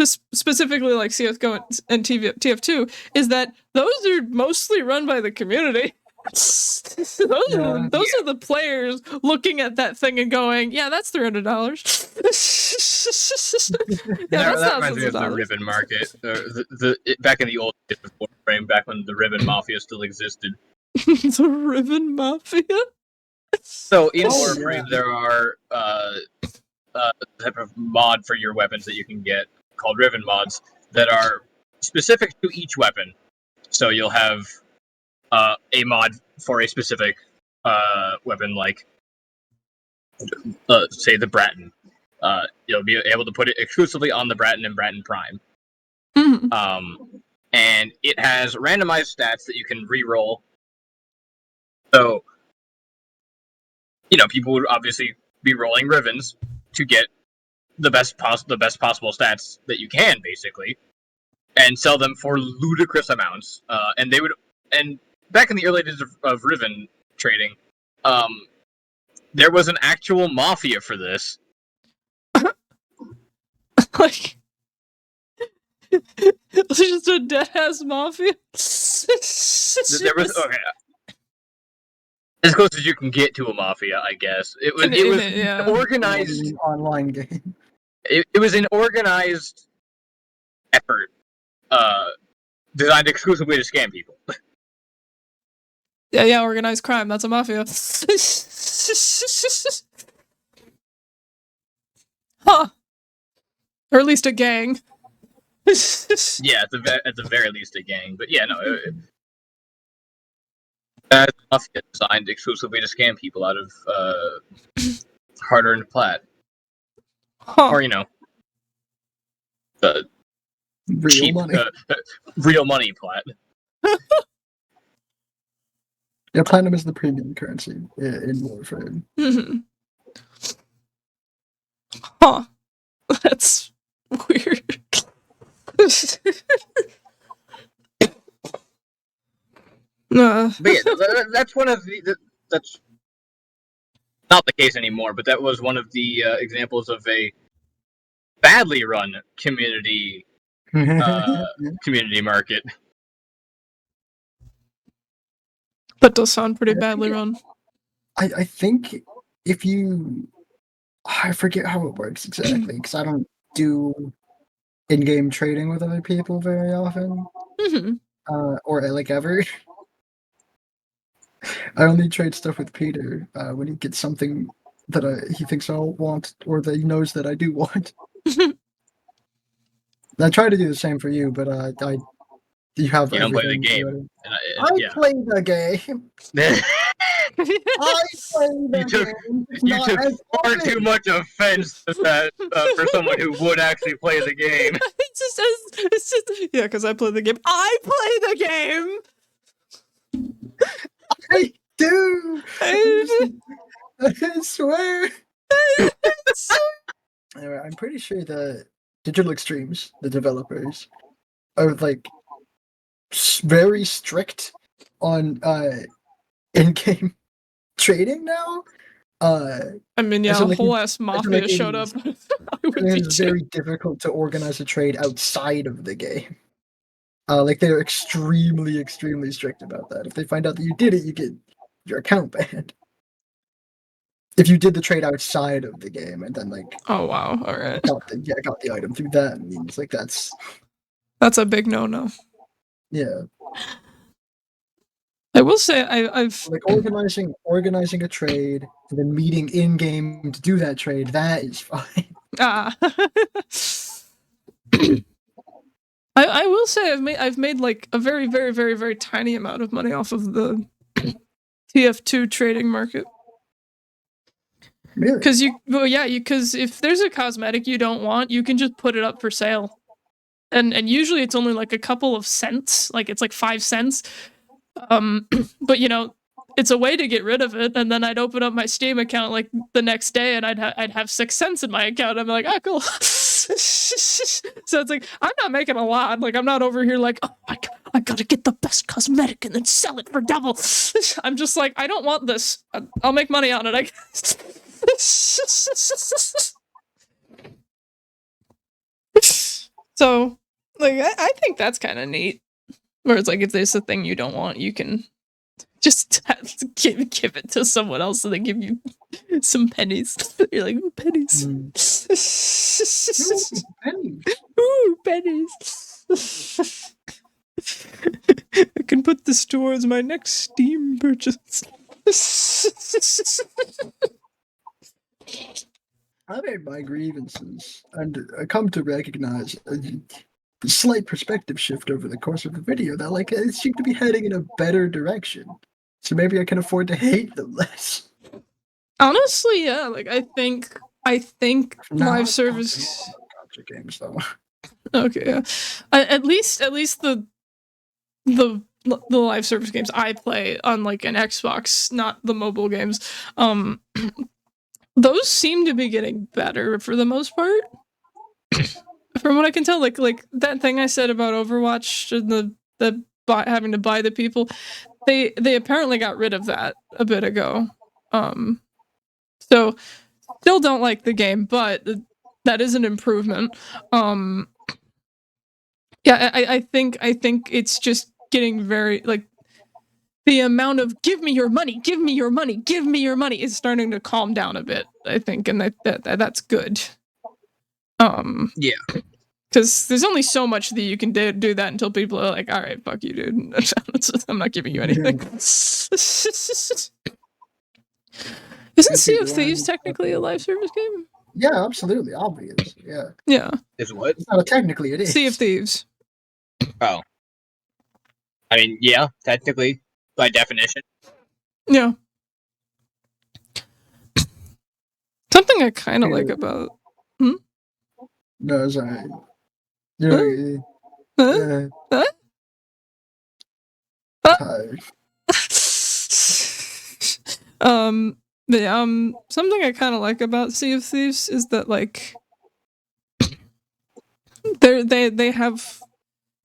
specifically like CS:GO and TF2 is that those are mostly run by the community. those are the players looking at that thing and going, yeah, that's $300. That reminds me of the ribbon market. Back in the old days of Warframe, back when the ribbon mafia still existed. The ribbon mafia? So in Warframe, there are a type of mod for your weapons that you can get called ribbon mods that are specific to each weapon. So you'll have a mod for a specific weapon, like say the Bratton. You'll be able to put it exclusively on the Bratton and Bratton Prime. Mm-hmm. And it has randomized stats that you can re-roll. So, people would obviously be rolling ribbons to get the best possible stats that you can, basically, and sell them for ludicrous amounts. And back in the early days of Riven trading, there was an actual mafia for this. Like, it's just a dead ass mafia. There was okay. As close as you can get to a mafia, I guess. It was yeah. organized online game. It was an organized effort, designed exclusively to scam people. Yeah, organized crime. That's a mafia. Huh. Or at least a gang. Yeah, at the very least a gang. But yeah, no. That's a mafia designed exclusively to scam people out of hard-earned plat. Huh. Or, the Real cheap, money. Real money plat. Yeah, platinum is the premium currency in Warframe. Mm-hmm. Huh. That's weird. But yeah, that's one of that's not the case anymore, but that was one of the examples of a badly run community market. That does sound pretty badly run. I think if you... I forget how it works exactly, because I don't do in-game trading with other people very often. Mm-hmm. Or, like, ever. I only trade stuff with Peter when he gets something that he thinks I'll want, or that he knows that I do want. I try to do the same for you, but you have You don't play the everything game. already. I play the game. I play the game. You took far too much offense to that for someone who would actually play the game. It's just yeah, because I play the game. I play the game. I do. I swear. Anyway, I'm pretty sure the Digital Extremes, the developers, are like very strict on in-game trading now. I mean, yeah, a whole ass mafia showed up. It's very difficult to organize a trade outside of the game. Like they're extremely strict about that. If they find out that you did it, you get your account banned. If you did the trade outside of the game and then like, oh wow, all right, got the item through that means like that's a big no. Yeah. I will say I've like organizing a trade and then meeting in game to do that trade. That is fine. I will say I've made like a very very very very tiny amount of money off of the TF2 trading market. Really? Because if there's a cosmetic you don't want, you can just put it up for sale, and usually it's only like a couple of cents, like it's like 5 cents. But it's a way to get rid of it, and then I'd open up my Steam account like the next day, and I'd have 6 cents in my account. I'm like, ah, cool. So it's like I'm not making a lot. Like I'm not over here like, oh my god, I gotta get the best cosmetic and then sell it for double. I'm just like, I don't want this. I'll make money on it, I guess. So, like, I think that's kind of neat. Where it's like, if there's a thing you don't want, you can just give it to someone else and they give you some pennies. You're like, ooh, pennies. Ooh, pennies. I can put this towards my next Steam purchase. I've had my grievances, and I come to recognize a slight perspective shift over the course of the video that like it seemed to be heading in a better direction. So maybe I can afford to hate them less. Honestly, yeah. Like I think live service games though. Okay, yeah. At least the live service games I play on like an Xbox, not the mobile games. those seem to be getting better for the most part. From what I can tell, like that thing I said about Overwatch and the having to buy the people, they apparently got rid of that a bit ago. So still don't like the game, but that is an improvement. Yeah, I think it's just getting very like the amount of give me your money is starting to calm down a bit, I think, and that's good. Yeah. Because there's only so much that you can do that until people are like, all right, fuck you, dude. I'm not giving you anything. Isn't Sea of Thieves technically a live service game? Yeah, absolutely. Obvious. Yeah. Yeah. Is what? No, technically it is. Sea of Thieves. Oh. I mean, yeah, technically, by definition. Yeah. Something I kind of like about... No, sorry. Something I kind of like about Sea of Thieves is that, like, they have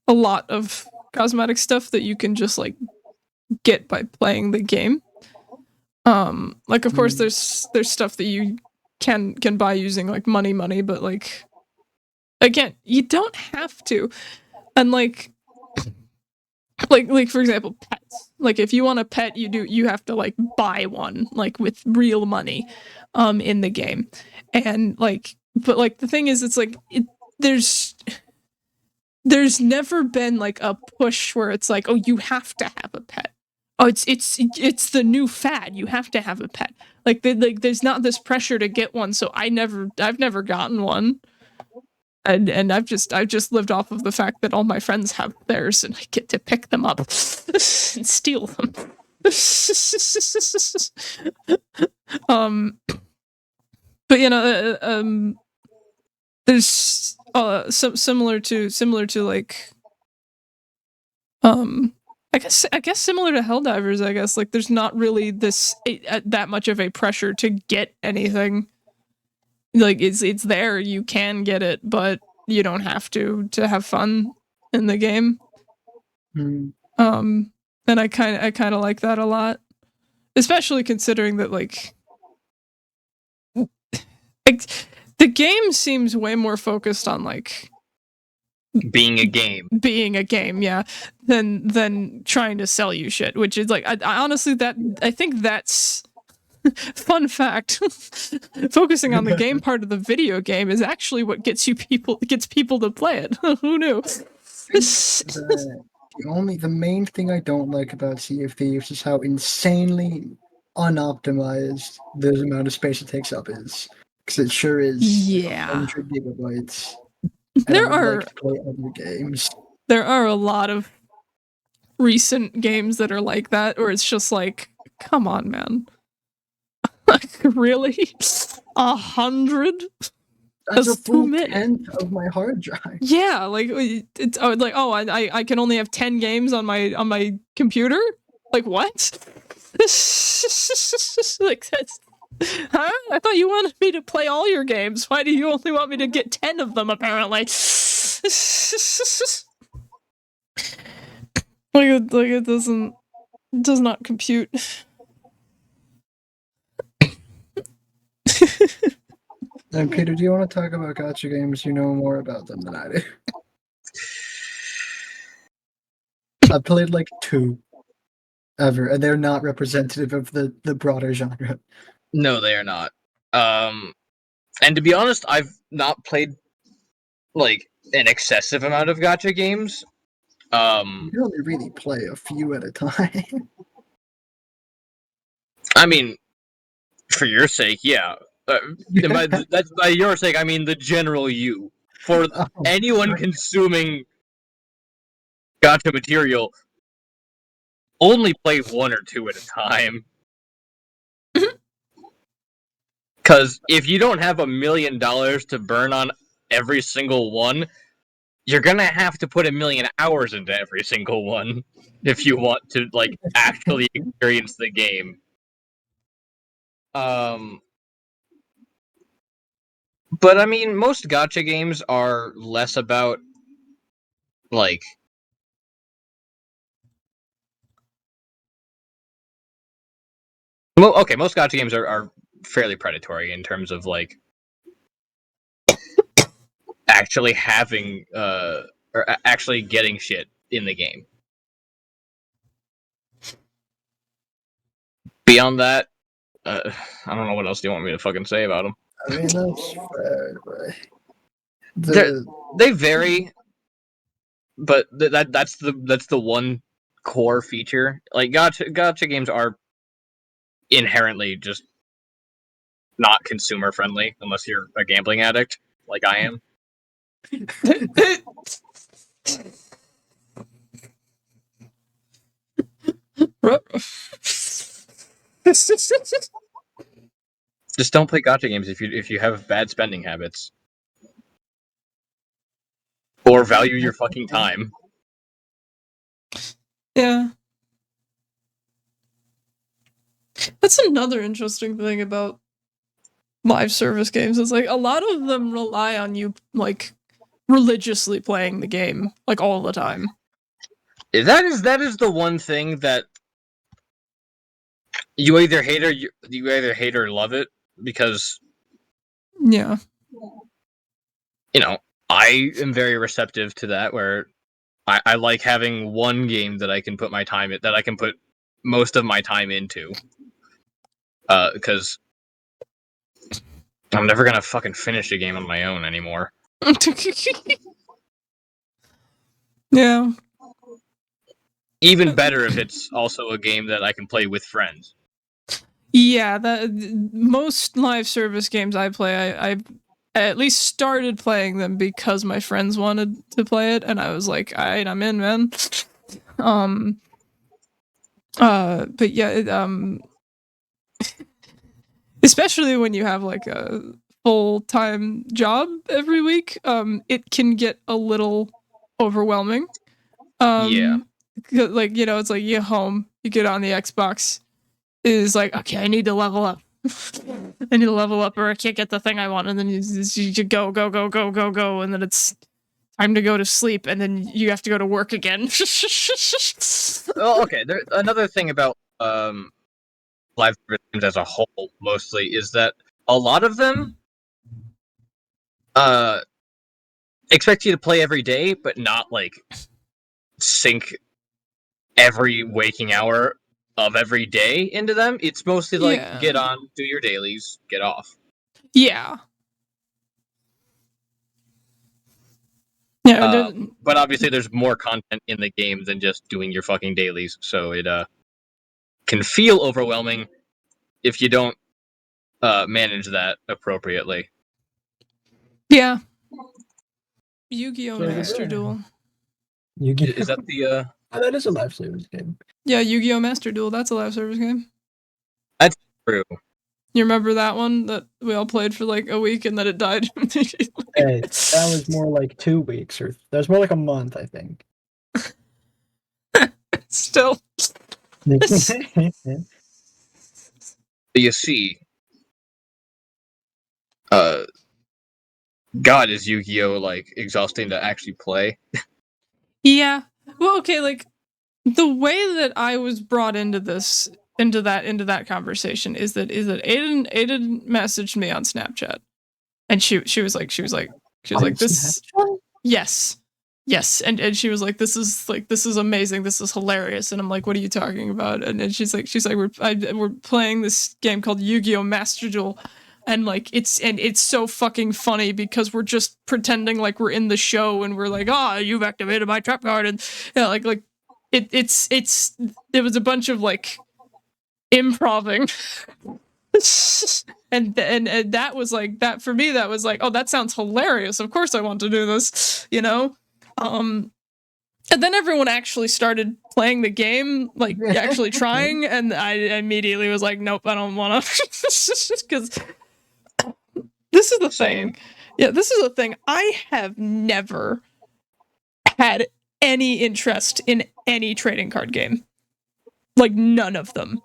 a lot of cosmetic stuff that you can just, like, get by playing the game. Like, of course, there's stuff that you can buy using, like, money, but, like, again, you don't have to. And, like for example, pets. Like, if you want a pet, you have to, like, buy one, like, with real money, in the game. And, like, but, like, the thing is, it's like, there's never been, like, a push where it's like, oh, you have to have a pet. Oh, it's the new fad. You have to have a pet. Like, there's not this pressure to get one, so I've never gotten one. And I've just lived off of the fact that all my friends have theirs, and I get to pick them up and steal them. But you know, there's similar to like, I guess similar to Helldivers. I guess, like, there's not really this that much of a pressure to get anything. Like, it's there, you can get it, but you don't have to have fun in the game. And I kind of like that a lot, especially considering that, like, the game seems way more focused on, like, being a game, yeah, than trying to sell you shit, which is, like, I honestly, I think that's fun fact. Focusing on the game part of the video game is actually what gets people to play it. Who knew? The main thing I don't like about Sea of Thieves is how insanely unoptimized the amount of space it takes up is. Because it sure is. Yeah. 100 gigabytes. There are like to play other games. There are a lot of recent games that are like that, or it's just like, come on, man. Like, really? 100? That's a full 10th of my hard drive. Yeah, like, it's like, oh, I can only have 10 games on my computer? Like, what? Like, that's... Huh? I thought you wanted me to play all your games. Why do you only want me to get 10 of them, apparently? Like it does not compute. And Peter, do you want to talk about gacha games? You know more about them than I do. I've played like 2 ever, and they're not representative of the broader genre. No, they are not. And to be honest, I've not played, like, an excessive amount of gacha games. You can only really play a few at a time. I mean, for your sake, yeah. That's by your sake, I mean the general you. For anyone consuming gacha material, only play 1 or 2 at a time. Because if you don't have $1 million to burn on every single one, you're gonna have to put 1 million hours into every single one if you want to, like, actually experience the game. But I mean, most gacha games are less about like. Well, okay, most gacha games are fairly predatory in terms of like actually having or actually getting shit in the game. Beyond that, I don't know what else do you want me to fucking say about them. I mean, that's fair, but They vary, but that's the one core feature. Like gacha games are inherently just not consumer friendly unless you're a gambling addict like I am. Just don't play gacha games if you have bad spending habits or value your fucking time. Yeah. That's another interesting thing about live service games. It's like a lot of them rely on you like religiously playing the game like all the time. That is the one thing that you either hate or love it, because Yeah. I am very receptive to that, where I like having one game that I can put most of my time into. Because I'm never gonna fucking finish a game on my own anymore. Yeah. Even better if it's also a game that I can play with friends. Yeah, most live service games I play, I at least started playing them because my friends wanted to play it, and I was like, alright, I'm in, man. But yeah, especially when you have like a full-time job every week, it can get a little overwhelming. Yeah. Like, it's like you get home, you get on the Xbox, is like, okay, I need to level up. I need to level up or I can't get the thing I want. And then you go, and then it's time to go to sleep, and then you have to go to work again. Well, okay. Another thing about live service games as a whole, mostly, is that a lot of them expect you to play every day, but not like sink every waking hour of every day into them. It's mostly like, Yeah. get on, do your dailies, get off. Yeah. Yeah. But obviously there's more content in the game than just doing your fucking dailies, so it can feel overwhelming if you don't manage that appropriately. Yeah. Yu-Gi-Oh! Master Duel. Yu-Gi-Oh! Is that the Oh, that is a live service game. Yeah, Yu-Gi-Oh! Master Duel, that's a live service game. That's true. You remember that one that we all played for like a week and then it died? Hey, that was more like 2 weeks, or that was more like a month, I think. Still. You see, God, is Yu-Gi-Oh! Like exhausting to actually play? Yeah. Well, okay, like the way that I was brought into that conversation is that Aiden messaged me on Snapchat, and she was like this. Yes, and she was like, this is amazing, this is hilarious, and I'm like, what are you talking about? And she's like we're playing this game called Yu-Gi-Oh! Master Duel. And like it's so fucking funny because we're just pretending like we're in the show and we're like, you've activated my trap card, and yeah, like it was a bunch of like improving. and that was like, that for me, that was like, oh, that sounds hilarious, of course I want to do this, and then everyone actually started playing the game, like actually trying, and I immediately was like, nope, I don't want to, because this is the thing. Yeah, this is the thing. I have never had any interest in any trading card game. Like, none of them.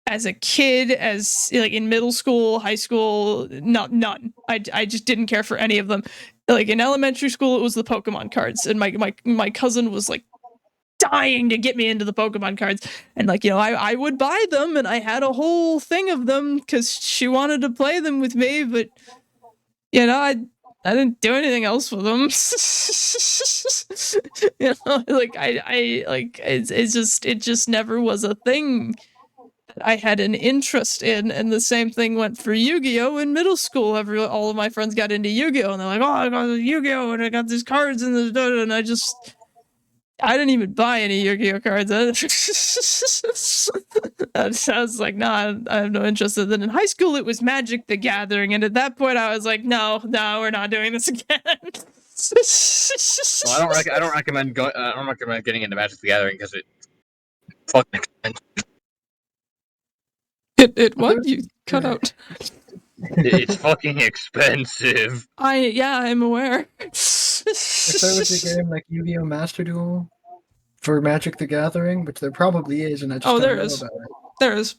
as a kid, as like in middle school, high school, none. I just didn't care for any of them. Like in elementary school, it was the Pokemon cards, and my cousin was like dying to get me into the Pokemon cards, and like, you know, I would buy them, and I had a whole thing of them because she wanted to play them with me, but you know, I didn't do anything else with them. You know, like I like it just never was a thing that I had an interest in, and the same thing went for Yu-Gi-Oh! In middle school. All of my friends got into Yu-Gi-Oh! And they're like, oh, I got Yu-Gi-Oh! And I got these cards and I didn't even buy any Yu-Gi-Oh! Cards. I was like, nah, I have no interest in it. In high school, it was Magic the Gathering, and at that point, I was like, no, we're not doing this again. Well, I don't recommend getting into Magic the Gathering because it fucking expensive. It what? You cut out. It's fucking expensive. I'm aware. If there was a game like Yu-Gi-Oh! Master Duel for Magic the Gathering, which there probably is, and I just don't know about it. There is.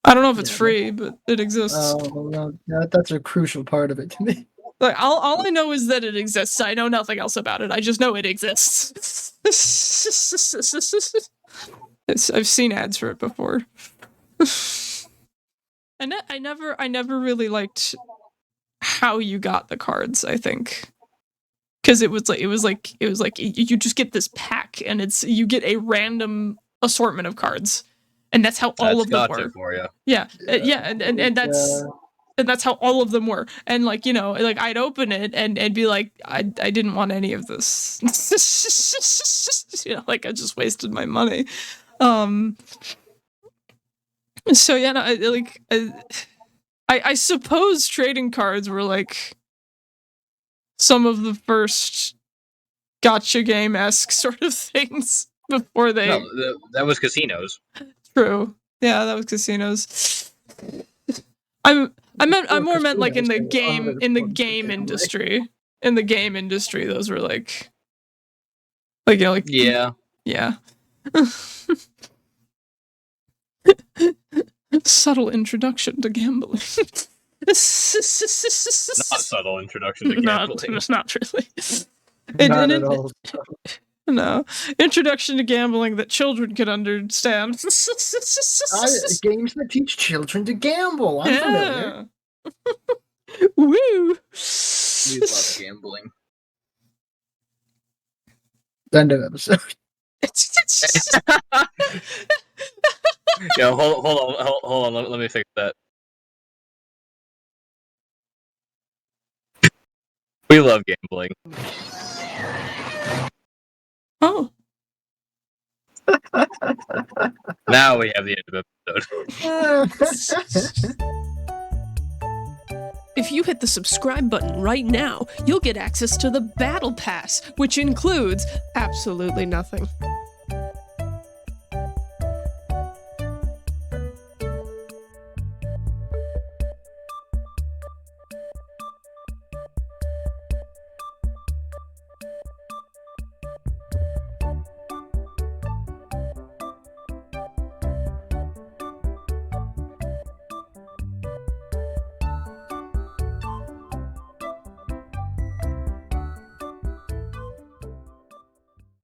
I don't know if it's free, but it exists. Oh, well, that's a crucial part of it to me. Like, all I know is that it exists. I know nothing else about it. I just know it exists. I've seen ads for it before. And I never really liked how you got the cards, I think. Because it was like you just get this pack, and you get a random assortment of cards. And that's how all of them were. For you. Yeah. And that's how all of them were. And like, you know, like I'd open it and be like, I didn't want any of this. You know, like I just wasted my money. So yeah, no, I suppose trading cards were like some of the first gotcha game-esque sort of things before they. No, that was casinos. True. Yeah, that was casinos. I more meant like in the game industry. In the game industry, those were like you know, like yeah. Subtle introduction to gambling. Not subtle introduction to gambling. Not really. Not at all. No. Introduction to gambling that children can understand. Games that teach children to gamble. I'm familiar. Woo! We love gambling. End of episode. Yo, hold on. Let me fix that. We love gambling. Oh. Now we have the end of the episode. If you hit the subscribe button right now, you'll get access to the Battle Pass, which includes absolutely nothing.